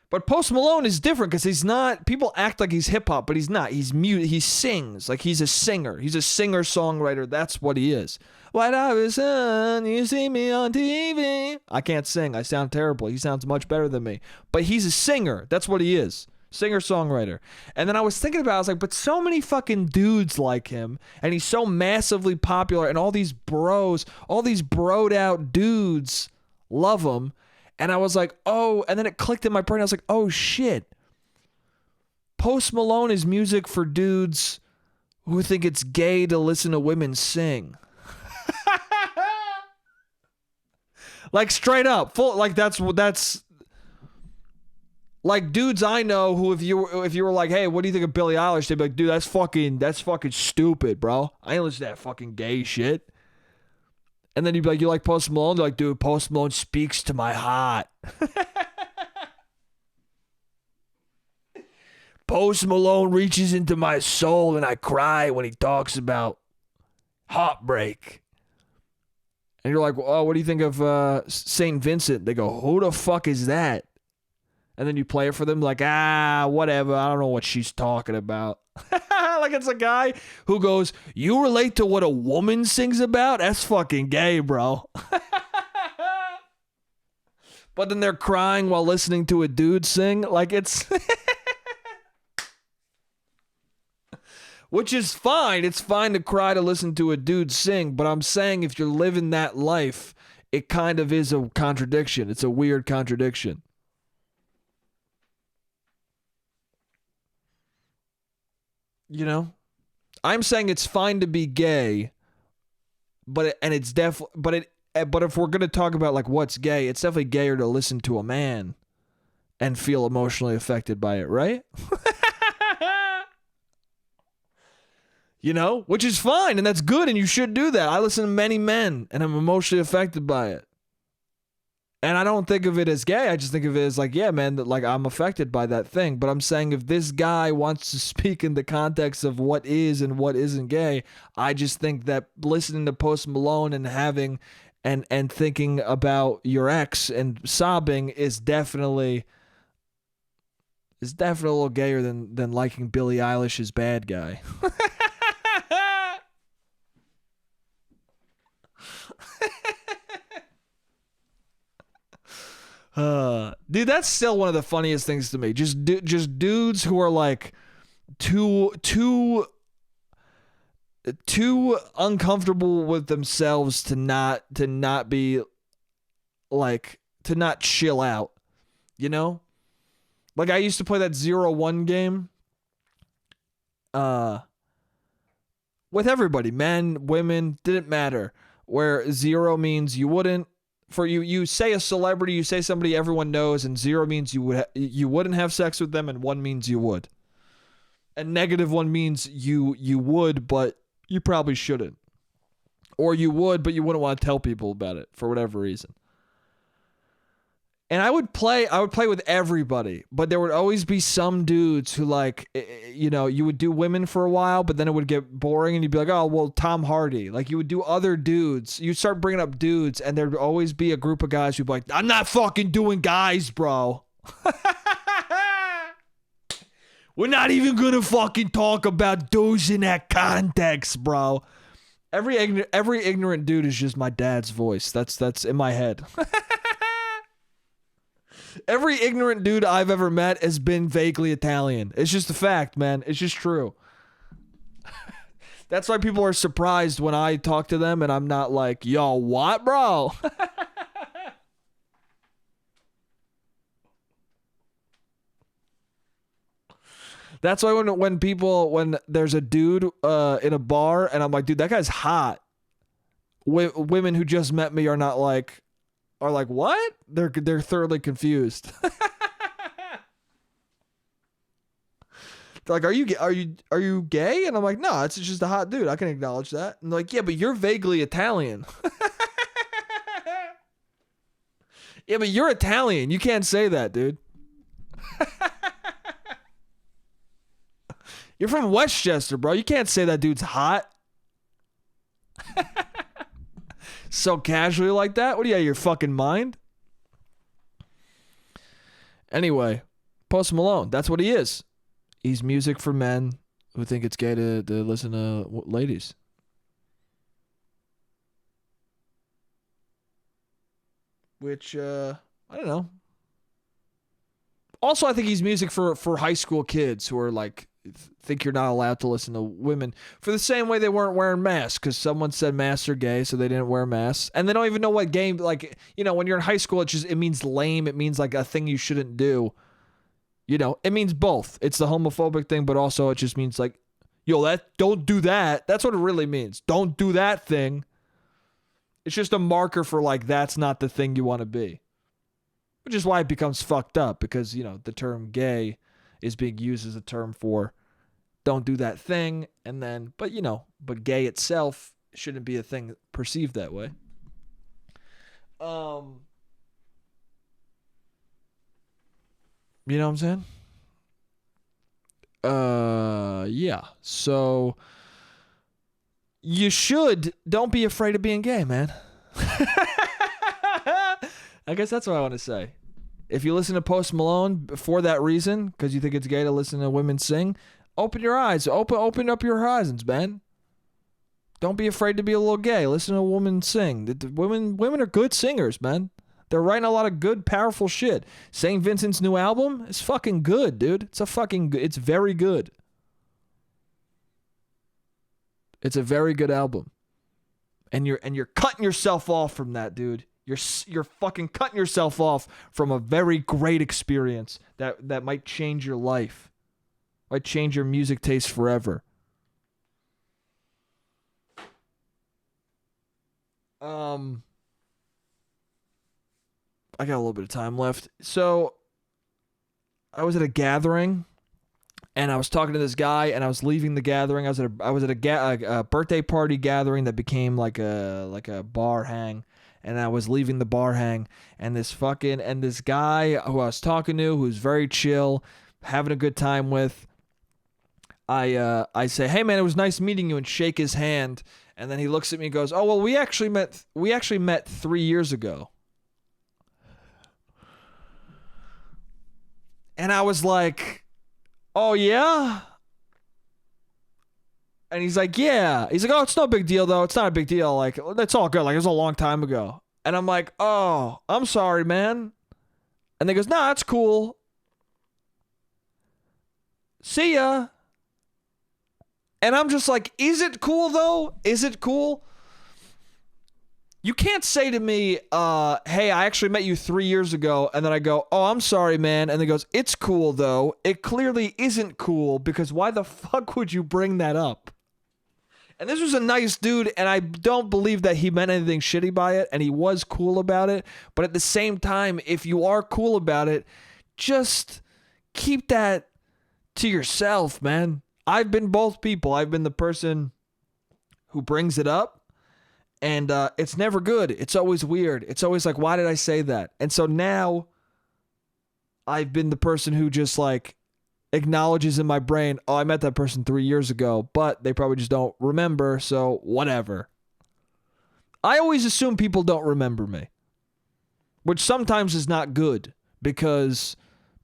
But Post Malone is different because he's not. People act like he's hip hop, but he's not. He's mute. He sings like he's a singer. He's a singer songwriter. That's what he is. White Irish son, you see me on TV. I can't sing. I sound terrible. He sounds much better than me. But he's a singer. That's what he is. Singer-songwriter. And then I was thinking about it, I was like, but so many fucking dudes like him, and he's so massively popular, and all these bros, all these broed out dudes love him. And I was like, oh, and then it clicked in my brain. I was like, oh shit. Post Malone is music for dudes who think it's gay to listen to women sing. Like straight up, full, like that's like dudes I know who, if you were like, hey, what do you think of Billie Eilish? They'd be like, dude, that's fucking stupid, bro. I ain't listen to that fucking gay shit. And then you'd be like, you like Post Malone? They're like, dude, Post Malone speaks to my heart. Post Malone reaches into my soul and I cry when he talks about heartbreak. And you're like, oh, what do you think of St. Vincent? They go, who the fuck is that? And then you play it for them like, whatever. I don't know what she's talking about. Like it's a guy who goes, you relate to what a woman sings about? That's fucking gay, bro. But then they're crying while listening to a dude sing. Like it's... Which is fine. It's fine to cry to listen to a dude sing. But I'm saying if you're living that life, it kind of is a contradiction. It's a weird contradiction. You know? I'm saying it's fine to be gay, but if we're going to talk about like what's gay, it's definitely gayer to listen to a man and feel emotionally affected by it, right? You know, which is fine and that's good and you should do that. I listen to many men and I'm emotionally affected by it. And I don't think of it as gay. I just think of it as like, yeah, man, that like I'm affected by that thing. But I'm saying if this guy wants to speak in the context of what is and what isn't gay, I just think that listening to Post Malone and having and thinking about your ex and sobbing is definitely a little gayer than liking Billie Eilish's Bad Guy. Dude, that's still one of the funniest things to me. Just dudes who are like too uncomfortable with themselves to not be like to not chill out. You know? Like I used to play that 0-1 game. With everybody, men, women, didn't matter. Where 0 means you wouldn't. For you say a celebrity, you say somebody everyone knows, and 0 means you wouldn't have sex with them, and 1 means you would. And -1 means you would, but you probably shouldn't. Or you would, but you wouldn't want to tell people about it for whatever reason. And I would play with everybody, but there would always be some dudes who like, you know, you would do women for a while, but then it would get boring and you'd be like, oh, well, Tom Hardy. Like you would do other dudes. You'd start bringing up dudes and there'd always be a group of guys who'd be like, I'm not fucking doing guys, bro. We're not even going to fucking talk about dudes in that context, bro. Every ignorant dude is just my dad's voice. That's in my head. Every ignorant dude I've ever met has been vaguely Italian. It's just a fact, man. It's just true. That's why people are surprised when I talk to them and I'm not like, yo, what, bro? That's why when there's a dude in a bar and I'm like, dude, that guy's hot. Women who just met me are like, what? They're thoroughly confused. They're like, are you gay? And I'm like, no, it's just a hot dude. I can acknowledge that. And they're like, yeah, but you're vaguely Italian. Yeah, but you're Italian. You can't say that, dude. You're from Westchester, bro. You can't say that dude's hot. So casually like that? What are you, out of your fucking mind? Anyway, Post Malone, that's what he is. He's music for men who think it's gay to listen to ladies. Which, I don't know. Also, I think he's music for high school kids who are like, think you're not allowed to listen to women for the same way they weren't wearing masks because someone said masks are gay, so they didn't wear masks. And they don't even know what gay, like, you know, when you're in high school, it means lame. It means like a thing you shouldn't do. You know, it means both. It's the homophobic thing, but also it just means like, yo, don't do that. That's what it really means. Don't do that thing. It's just a marker for like, that's not the thing you want to be. Which is why it becomes fucked up because, you know, the term gay is being used as a term for don't do that thing. And then, but gay itself shouldn't be a thing perceived that way. You know what I'm saying? Yeah. So don't be afraid of being gay, man. I guess that's what I want to say. If you listen to Post Malone for that reason, because you think it's gay to listen to women sing, open your eyes. Open up your horizons, man. Don't be afraid to be a little gay. Listen to a woman sing. Women are good singers, man. They're writing a lot of good, powerful shit. St. Vincent's new album is fucking good, dude. It's very good. It's a very good album. And you're cutting yourself off from that, dude. You're fucking cutting yourself off from a very great experience that might change your life. Might change your music taste forever. I got a little bit of time left. So I was at a gathering and I was talking to this guy and I was leaving the gathering. I was at a birthday party gathering that became like a bar hang. And I was leaving the bar hang, and this guy who I was talking to, who's very chill, having a good time with, I say, hey man, it was nice meeting you, and shake his hand, and then he looks at me and goes, oh well, we actually met 3 years ago. And I was like, oh yeah? And he's like, yeah. He's like, oh, it's no big deal, though. It's not a big deal. Like, it's all good. Like, it was a long time ago. And I'm like, oh, I'm sorry, man. And he goes, nah, that's cool. See ya. And I'm just like, is it cool, though? Is it cool? You can't say to me, hey, I actually met you 3 years ago. And then I go, oh, I'm sorry, man. And he goes, it's cool, though. It clearly isn't cool because why the fuck would you bring that up? And this was a nice dude, and I don't believe that he meant anything shitty by it, and he was cool about it. But at the same time, if you are cool about it, just keep that to yourself, man. I've been both people. I've been the person who brings it up, and it's never good. It's always weird. It's always like, why did I say that? And so now I've been the person who just like acknowledges in my brain, oh, I met that person 3 years ago, but they probably just don't remember, so whatever. I always assume people don't remember me, which sometimes is not good because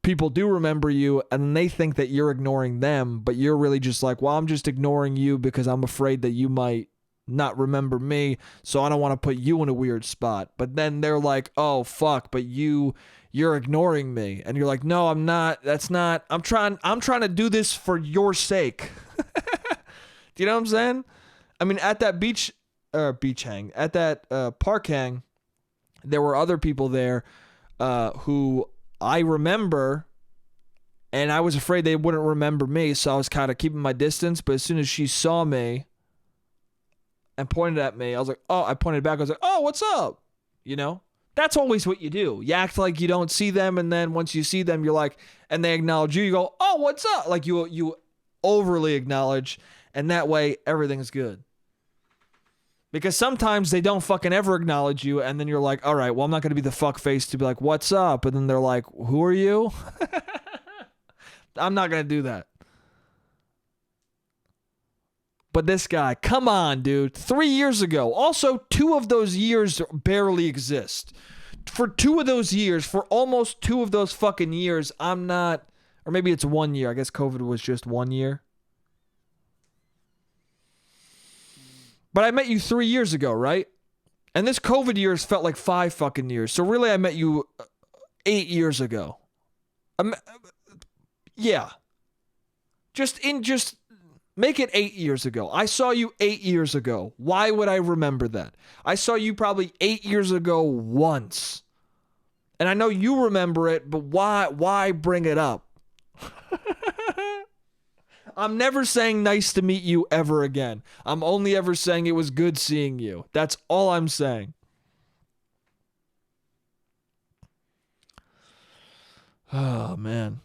people do remember you and they think that you're ignoring them, but you're really just like, well, I'm just ignoring you because I'm afraid that you might not remember me, so I don't want to put you in a weird spot. But then they're like, oh, fuck, but you're ignoring me. And you're like, no, I'm not. That's not. I'm trying to do this for your sake. Do you know what I'm saying? I mean, at that at that park hang, there were other people there who I remember, and I was afraid they wouldn't remember me, so I was kind of keeping my distance. But as soon as she saw me and pointed at me, I was like, oh, I pointed back. I was like, oh, what's up? You know? That's always what you do. You act like you don't see them, and then once you see them, you're like, and they acknowledge you, you go, oh, what's up? Like you overly acknowledge, and that way everything's good. Because sometimes they don't fucking ever acknowledge you, and then you're like, all right, well, I'm not going to be the fuck face to be like, what's up? And then they're like, who are you? I'm not going to do that. But this guy, come on, dude. 3 years ago. Also, 2 of those years barely exist. For 2 of those years, for almost 2 of those fucking years, I'm not, or maybe it's 1 year. I guess COVID was just 1 year. But I met you 3 years ago, right? And this COVID years felt like 5 fucking years. So really, I met you 8 years ago. Yeah. Just make it 8 years ago. I saw you 8 years ago. Why would I remember that? I saw you probably 8 years ago once. And I know you remember it, but why bring it up? I'm never saying nice to meet you ever again. I'm only ever saying it was good seeing you. That's all I'm saying. Oh, man.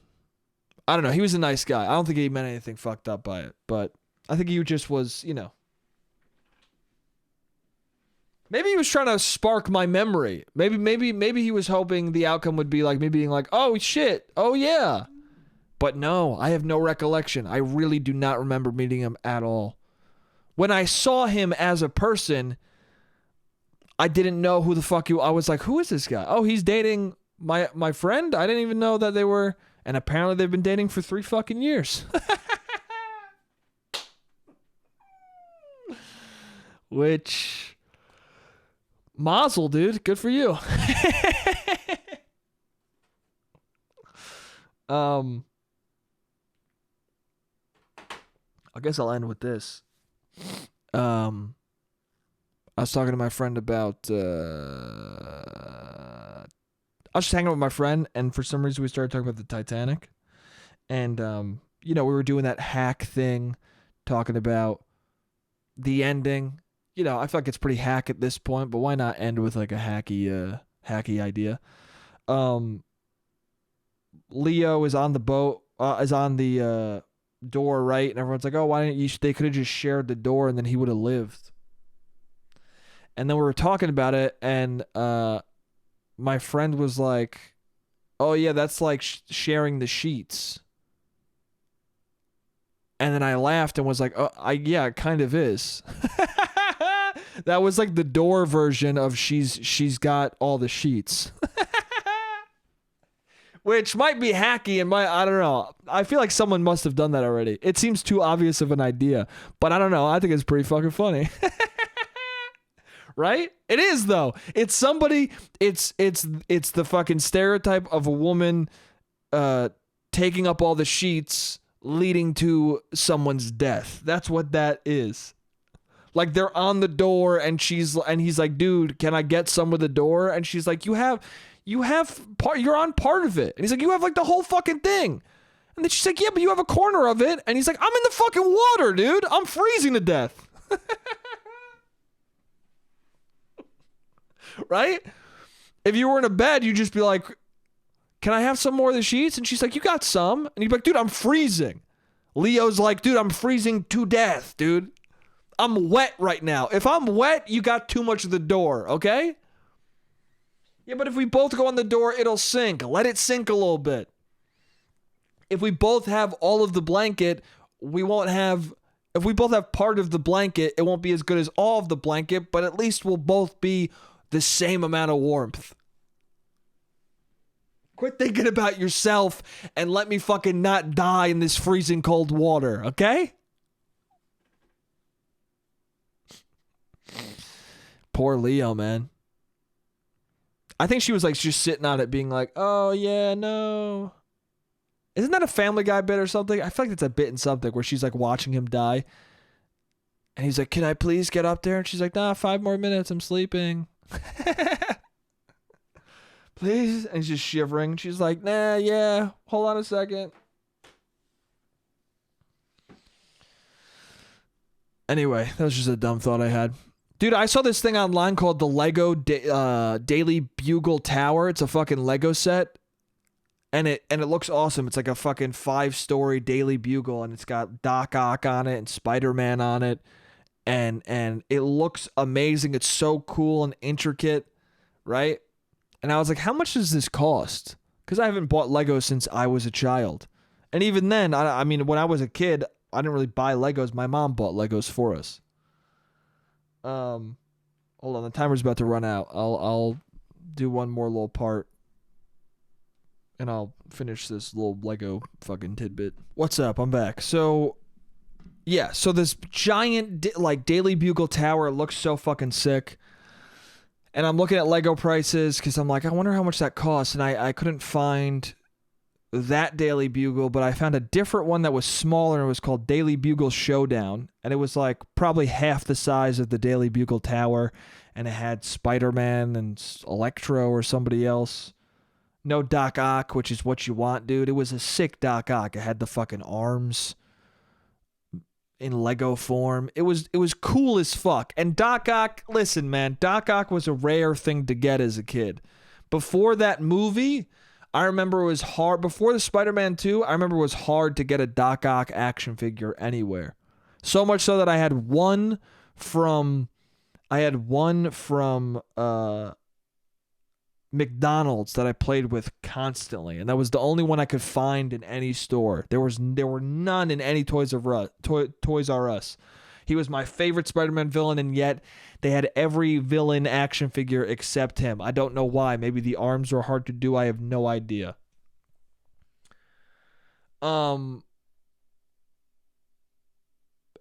I don't know. He was a nice guy. I don't think he meant anything fucked up by it, but I think he just was, you know. Maybe he was trying to spark my memory. Maybe he was hoping the outcome would be like me being like, oh shit, oh yeah. But no, I have no recollection. I really do not remember meeting him at all. When I saw him as a person, I didn't know who the fuck I was like, who is this guy? Oh, he's dating my friend? I didn't even know that they were, and apparently they've been dating for 3 fucking years. Which, mazel, dude. Good for you. I guess I'll end with this. I was talking to my friend about, I was just hanging out with my friend, and for some reason we started talking about the Titanic. And, you know, we were doing that hack thing, talking about the ending. You know, I feel like it's pretty hack at this point, but why not end with like a hacky idea? Leo is on the boat, is on the door, right? And everyone's like, oh, why didn't you? They could have just shared the door, and then he would have lived. And then we were talking about it, and my friend was like, oh yeah, that's like sharing the sheets. And then I laughed and was like, oh, yeah, it kind of is. That was like the door version of she's got all the sheets. Which might be hacky and I don't know. I feel like someone must have done that already. It seems too obvious of an idea, but I don't know. I think it's pretty fucking funny. Right? It is though. It's somebody, it's the fucking stereotype of a woman taking up all the sheets leading to someone's death. That's what that is. Like they're on the door and he's like, dude, can I get some of the door? And she's like, you have part, you're on part of it. And he's like, you have like the whole fucking thing. And then she's like, yeah, but you have a corner of it. And he's like, I'm in the fucking water, dude. I'm freezing to death. Right? If you were in a bed, you'd just be like, can I have some more of the sheets? And she's like, you got some. And you'd be like, dude, I'm freezing. Leo's like, dude, I'm freezing to death, dude. I'm wet right now. If I'm wet, you got too much of the door, okay? Yeah, but if we both go on the door, it'll sink. Let it sink a little bit. If we both have all of the blanket, we won't have... If we both have part of the blanket, it won't be as good as all of the blanket, but at least we'll both be the same amount of warmth. Quit thinking about yourself and let me fucking not die in this freezing cold water, okay? Poor Leo, man. I think she was like just sitting on it being like, oh yeah, no. Isn't that a Family Guy bit or something? I feel like it's a bit in something where she's like watching him die. And he's like, can I please get up there? And she's like, nah, 5 more minutes. I'm sleeping. Please? And he's just shivering. She's like, nah, yeah. Hold on a second. Anyway, that was just a dumb thought I had. Dude, I saw this thing online called the Lego Daily Bugle Tower. It's a fucking Lego set. And it looks awesome. It's like a fucking 5-story Daily Bugle. And it's got Doc Ock on it and Spider-Man on it. And it looks amazing. It's so cool and intricate, right? And I was like, how much does this cost? Because I haven't bought Lego since I was a child. And even then, I mean, when I was a kid, I didn't really buy Legos. My mom bought Legos for us. Hold on, the timer's about to run out. I'll do one more little part. And I'll finish this little Lego fucking tidbit. What's up? I'm back. So... yeah, so this giant, like, Daily Bugle tower looks so fucking sick. And I'm looking at Lego prices because I'm like, I wonder how much that costs. And I couldn't find that Daily Bugle, but I found a different one that was smaller. And it was called Daily Bugle Showdown. And it was, like, probably half the size of the Daily Bugle tower. And it had Spider-Man and Electro or somebody else. No Doc Ock, which is what you want, dude. It was a sick Doc Ock. It had the fucking arms in Lego form. It was cool as fuck. And Doc Ock, listen, man, Doc Ock was a rare thing to get as a kid. Before that movie, I remember it was hard. Before the Spider-Man 2, I remember it was hard to get a Doc Ock action figure anywhere. So much so that I had one from McDonald's that I played with constantly, and that was the only one I could find in any store. There were none in any Toys R Us. He was my favorite Spider-Man villain, and yet they had every villain action figure except him. I don't know why. Maybe the arms were hard to do. I have no idea.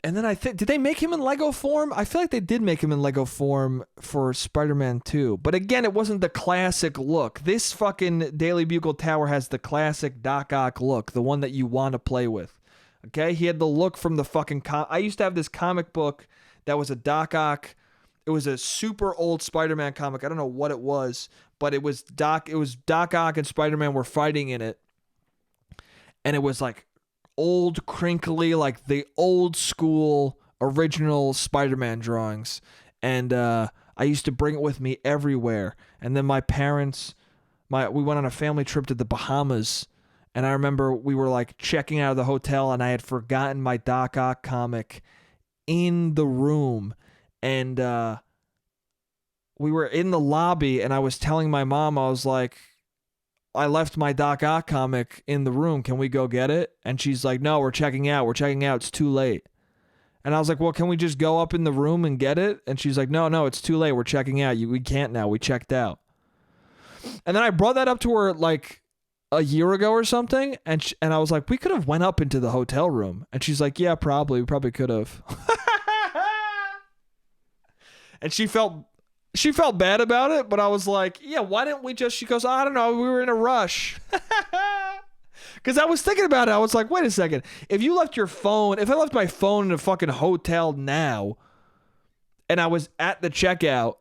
And then did they make him in Lego form? I feel like they did make him in Lego form for Spider-Man 2. But again, it wasn't the classic look. This fucking Daily Bugle Tower has the classic Doc Ock look, the one that you want to play with. Okay? He had the look from the fucking... I used to have this comic book that was a Doc Ock... It was a super old Spider-Man comic. I don't know what it was, but it was Doc Ock and Spider-Man were fighting in it. And it was like... old, crinkly, like the old school original Spider-Man drawings. And I used to bring it with me everywhere. And then my parents, we went on a family trip to the Bahamas. And I remember we were like checking out of the hotel and I had forgotten my Doc Ock comic in the room. And we were in the lobby and I was telling my mom, I was like, I left my Doc Ock comic in the room. Can we go get it? And she's like, no, we're checking out. It's too late. And I was like, well, can we just go up in the room and get it? And she's like, no, it's too late. We're checking out. We can't now. We checked out. And then I brought that up to her like a year ago or something. And I was like, we could have went up into the hotel room. And she's like, yeah, probably. We probably could have. And she felt bad about it, but I was like, yeah, why didn't we just... She goes, I don't know, we were in a rush. Because I was thinking about it. I was like, wait a second. If I left my phone in a fucking hotel now, and I was at the checkout,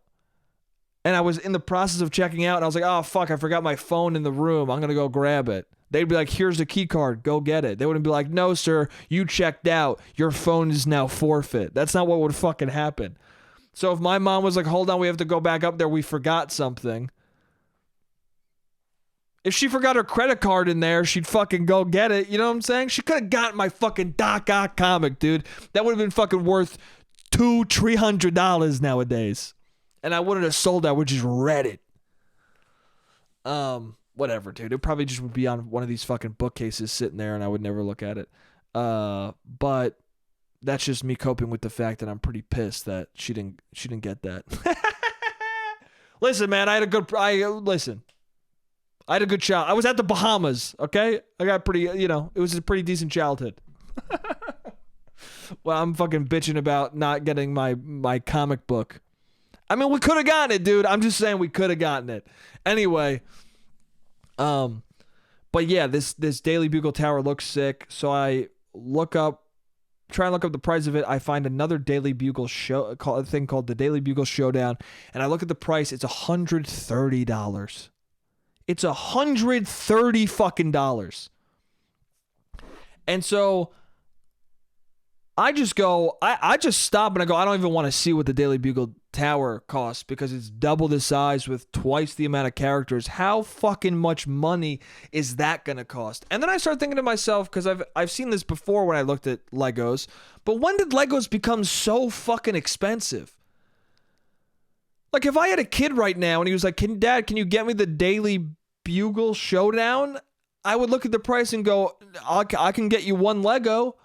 and I was in the process of checking out, and I was like, oh, fuck, I forgot my phone in the room. I'm going to go grab it. They'd be like, here's the key card. Go get it. They wouldn't be like, no, sir, you checked out. Your phone is now forfeit. That's not what would fucking happen. So if my mom was like, hold on, we have to go back up there, we forgot something. If she forgot her credit card in there, she'd fucking go get it. You know what I'm saying? She could have gotten my fucking Doc Ock comic, dude. That would have been fucking worth $200-$300 nowadays. And I wouldn't have sold that. I would just read it. Whatever, dude. It probably just would be on one of these fucking bookcases sitting there and I would never look at it. But that's just me coping with the fact that I'm pretty pissed that she didn't get that. Listen, man, I had a good child. I was at the Bahamas, okay? I got it was a pretty decent childhood. Well, I'm fucking bitching about not getting my comic book. I mean, we could have gotten it, dude. I'm just saying we could have gotten it. Anyway, but yeah, this Daily Bugle Tower looks sick. So I look up try and look up the price of it. I find another Daily Bugle a thing called the Daily Bugle Showdown, and I look at the price. It's $130. It's $130 fucking dollars. And so I just go, I just stop and I go, I don't even want to see what the Daily Bugle Tower costs because it's double the size with twice the amount of characters. How fucking much money is that going to cost? And then I start thinking to myself, because I've seen this before when I looked at Legos, but when did Legos become so fucking expensive? Like if I had a kid right now and he was like, Dad, can you get me the Daily Bugle Showdown? I would look at the price and go, I can get you one Lego.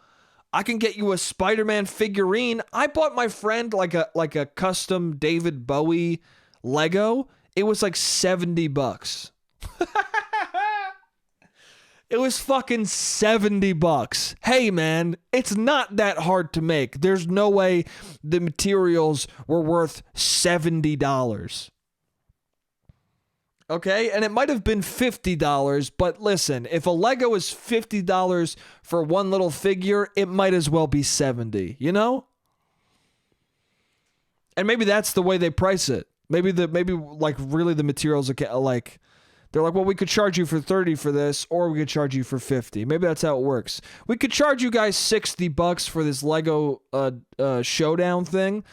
I can get you a Spider-Man figurine. I bought my friend like a custom David Bowie Lego. It was like $70. It was fucking $70. Hey man, it's not that hard to make. There's no way the materials were worth $70. Okay, and it might have been $50, but listen, if a Lego is $50 for one little figure, it might as well be $70, you know? And maybe that's the way they price it. Maybe like really the materials are like, they're like, well, we could charge you for $30 for this, or we could charge you for $50. Maybe that's how it works. We could charge you guys $60 for this Lego Showdown thing.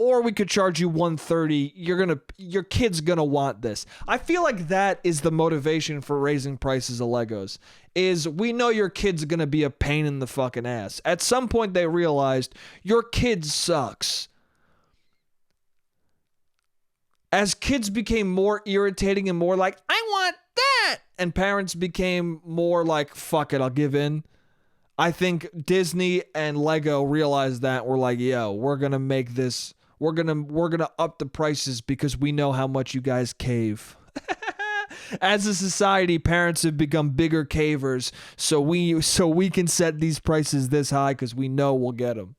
Or we could charge you $130. Your kid's gonna want this. I feel like that is the motivation for raising prices of Legos. Is we know your kid's gonna be a pain in the fucking ass. At some point they realized your kid sucks. As kids became more irritating and more like, I want that, and parents became more like, fuck it, I'll give in. I think Disney and Lego realized that. We're like, yo, we're gonna make this. We're gonna up the prices because we know how much you guys cave. As a society, parents have become bigger cavers, so we can set these prices this high because we know we'll get them.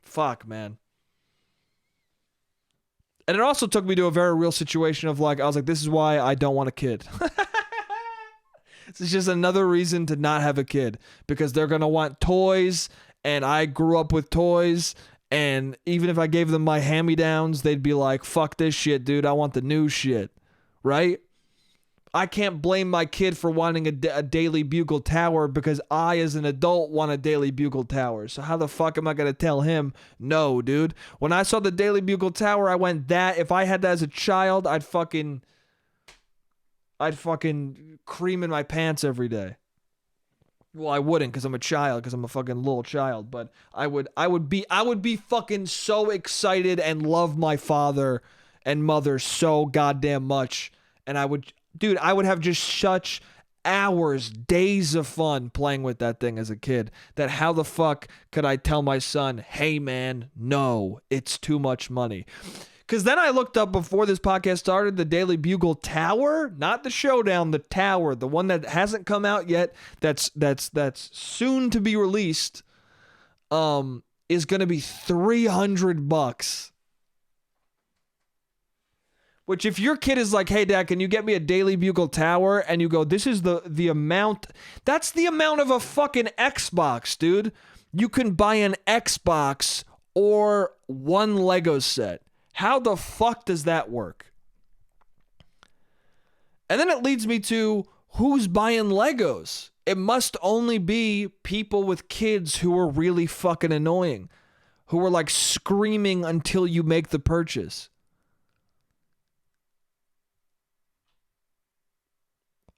Fuck, man. And it also took me to a very real situation of like, I was like, this is why I don't want a kid. This is just another reason to not have a kid because they're gonna want toys, and I grew up with toys. And even if I gave them my hand-me-downs, they'd be like, fuck this shit, dude. I want the new shit. Right? I can't blame my kid for wanting a Daily Bugle Tower because I, as an adult, want a Daily Bugle Tower. So how the fuck am I going to tell him, no, dude? When I saw the Daily Bugle Tower, I went, that, if I had that as a child, I'd fucking cream in my pants every day. Well, I wouldn't because I'm a child, because I'm a fucking little child. But I would be fucking so excited and love my father and mother so goddamn much. And I would have just such hours, days of fun playing with that thing as a kid. That how the fuck could I tell my son, hey man, no, it's too much money. Because then I looked up before this podcast started the Daily Bugle Tower, not the Showdown, the Tower, the one that hasn't come out yet. That's soon to be released. Is going to be $300. Which if your kid is like, hey dad, can you get me a Daily Bugle Tower? And you go, this is the amount. That's the amount of a fucking Xbox, dude. You can buy an Xbox or one Lego set. How the fuck does that work? And then it leads me to who's buying Legos? It must only be people with kids who are really fucking annoying, who are like screaming until you make the purchase.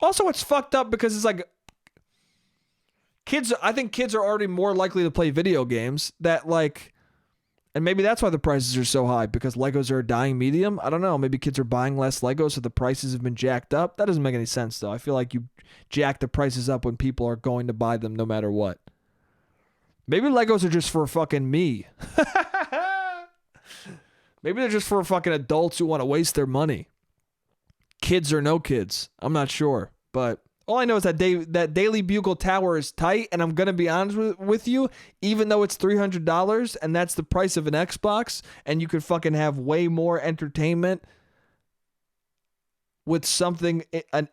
Also, it's fucked up because it's like I think kids are already more likely to play video games that like. And maybe that's why the prices are so high, because Legos are a dying medium. I don't know. Maybe kids are buying less Legos, so the prices have been jacked up. That doesn't make any sense, though. I feel like you jack the prices up when people are going to buy them no matter what. Maybe Legos are just for fucking me. Maybe they're just for fucking adults who want to waste their money. Kids or no kids. I'm not sure. But all I know is that that Daily Bugle Tower is tight, and I'm going to be honest with you, even though it's $300 and that's the price of an Xbox, and you could fucking have way more entertainment with something at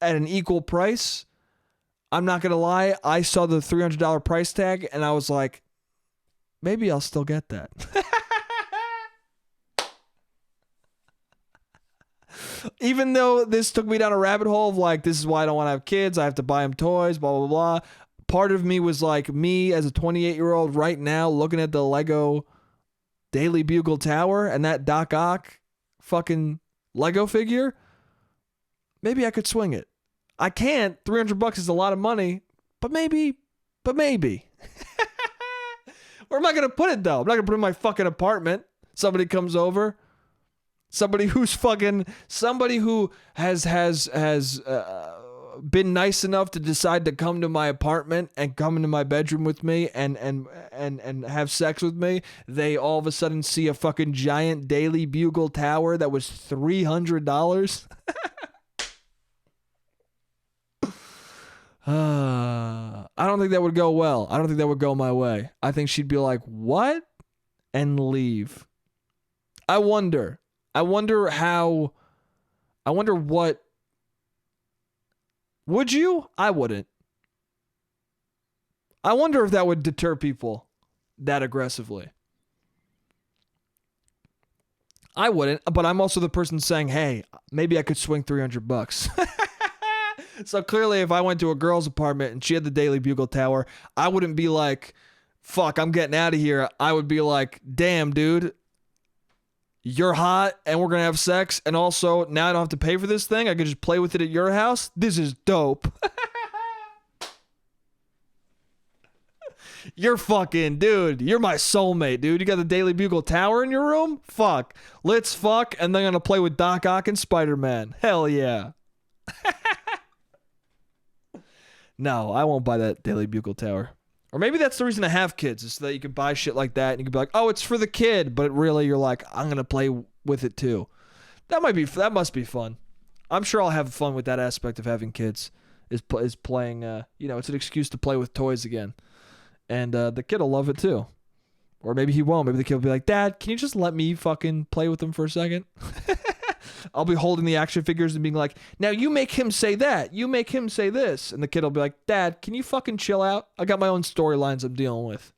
an equal price, I'm not going to lie. I saw the $300 price tag and I was like, maybe I'll still get that. Even though this took me down a rabbit hole of like, this is why I don't want to have kids. I have to buy them toys, blah, blah, blah. Part of me was like, me as a 28-year-old right now looking at the Lego Daily Bugle Tower and that Doc Ock fucking Lego figure. Maybe I could swing it. I can't. $300 is a lot of money, but maybe. Where am I going to put it though? I'm not going to put it in my fucking apartment. Somebody comes over. Somebody who has been nice enough to decide to come to my apartment and come into my bedroom with me and have sex with me. They all of a sudden see a fucking giant Daily Bugle tower that was $300. I don't think that would go well. I don't think that would go my way. I think she'd be like, what? And leave. I wonder what. Would you? I wouldn't. I wonder if that would deter people that aggressively. I wouldn't, but I'm also the person saying, hey, maybe I could swing $300. So clearly if I went to a girl's apartment and she had the Daily Bugle Tower, I wouldn't be like, fuck, I'm getting out of here. I would be like, damn, dude. You're hot and we're going to have sex. And also now I don't have to pay for this thing. I can just play with it at your house. This is dope. You're fucking, dude. You're my soulmate, dude. You got the Daily Bugle Tower in your room? Fuck. Let's fuck. And then I'm going to play with Doc Ock and Spider-Man. Hell yeah. No, I won't buy that Daily Bugle Tower. Or maybe that's the reason to have kids, is so that you can buy shit like that and you can be like, oh, it's for the kid. But really, you're like, I'm going to play with it too. That must be fun. I'm sure I'll have fun with that aspect of having kids, is playing, it's an excuse to play with toys again. And the kid will love it too. Or maybe he won't. Maybe the kid will be like, Dad, can you just let me fucking play with them for a second? I'll be holding the action figures and being like, now you make him say that. You make him say this. And the kid will be like, Dad, can you fucking chill out? I got my own storylines I'm dealing with.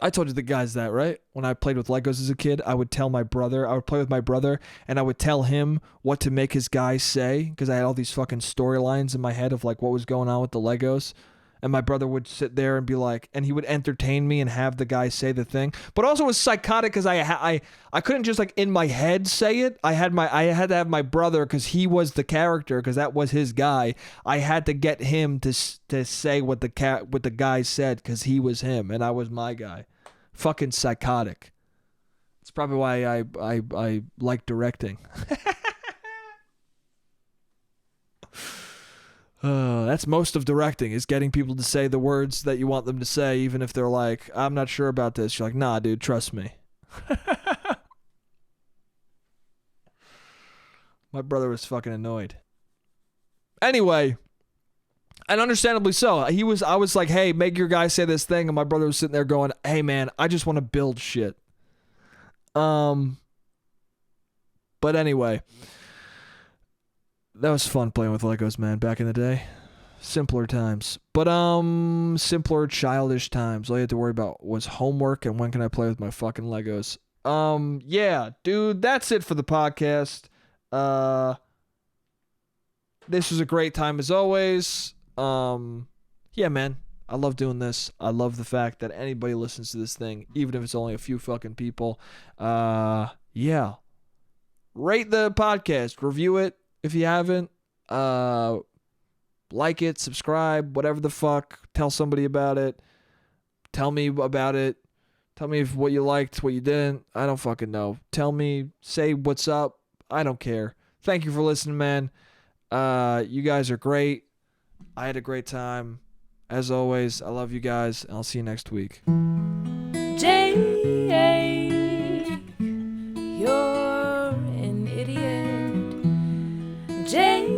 I told you the guys that, right? When I played with Legos as a kid, I would play with my brother, and I would tell him what to make his guys say, because I had all these fucking storylines in my head of like what was going on with the Legos. And my brother would sit there and be like, and he would entertain me and have the guy say the thing. But also it was psychotic because I couldn't just like in my head say it. I had to have my brother, because he was the character, because that was his guy. I had to get him to say what the guy said, because he was him and I was my guy. Fucking psychotic. It's probably why I like directing. That's most of directing, is getting people to say the words that you want them to say, even if they're like, I'm not sure about this. You're like, nah, dude, trust me. My brother was fucking annoyed. Anyway, and understandably so. I was like, hey, make your guy say this thing, and my brother was sitting there going, hey, man, I just want to build shit. But anyway, that was fun playing with Legos, man, back in the day. Simpler times. But, simpler, childish times. All you had to worry about was homework and when can I play with my fucking Legos. Yeah, dude, that's it for the podcast. This was a great time as always. Yeah, man, I love doing this. I love the fact that anybody listens to this thing, even if it's only a few fucking people. Yeah. Rate the podcast, review it if you haven't. Like it, subscribe, whatever the fuck. Tell somebody about it. Tell me about it. Tell me what you liked, what you didn't. I don't fucking know. Tell me, say what's up. I don't care. Thank you for listening, man. You guys are great. I had a great time. As always, I love you guys. I'll see you next week. Jake, you're an idiot. Jake,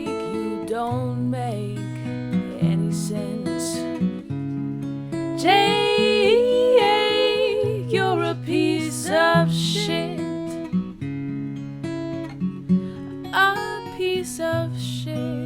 you don't make any sense. Jake, you're a piece of shit. A piece of shit.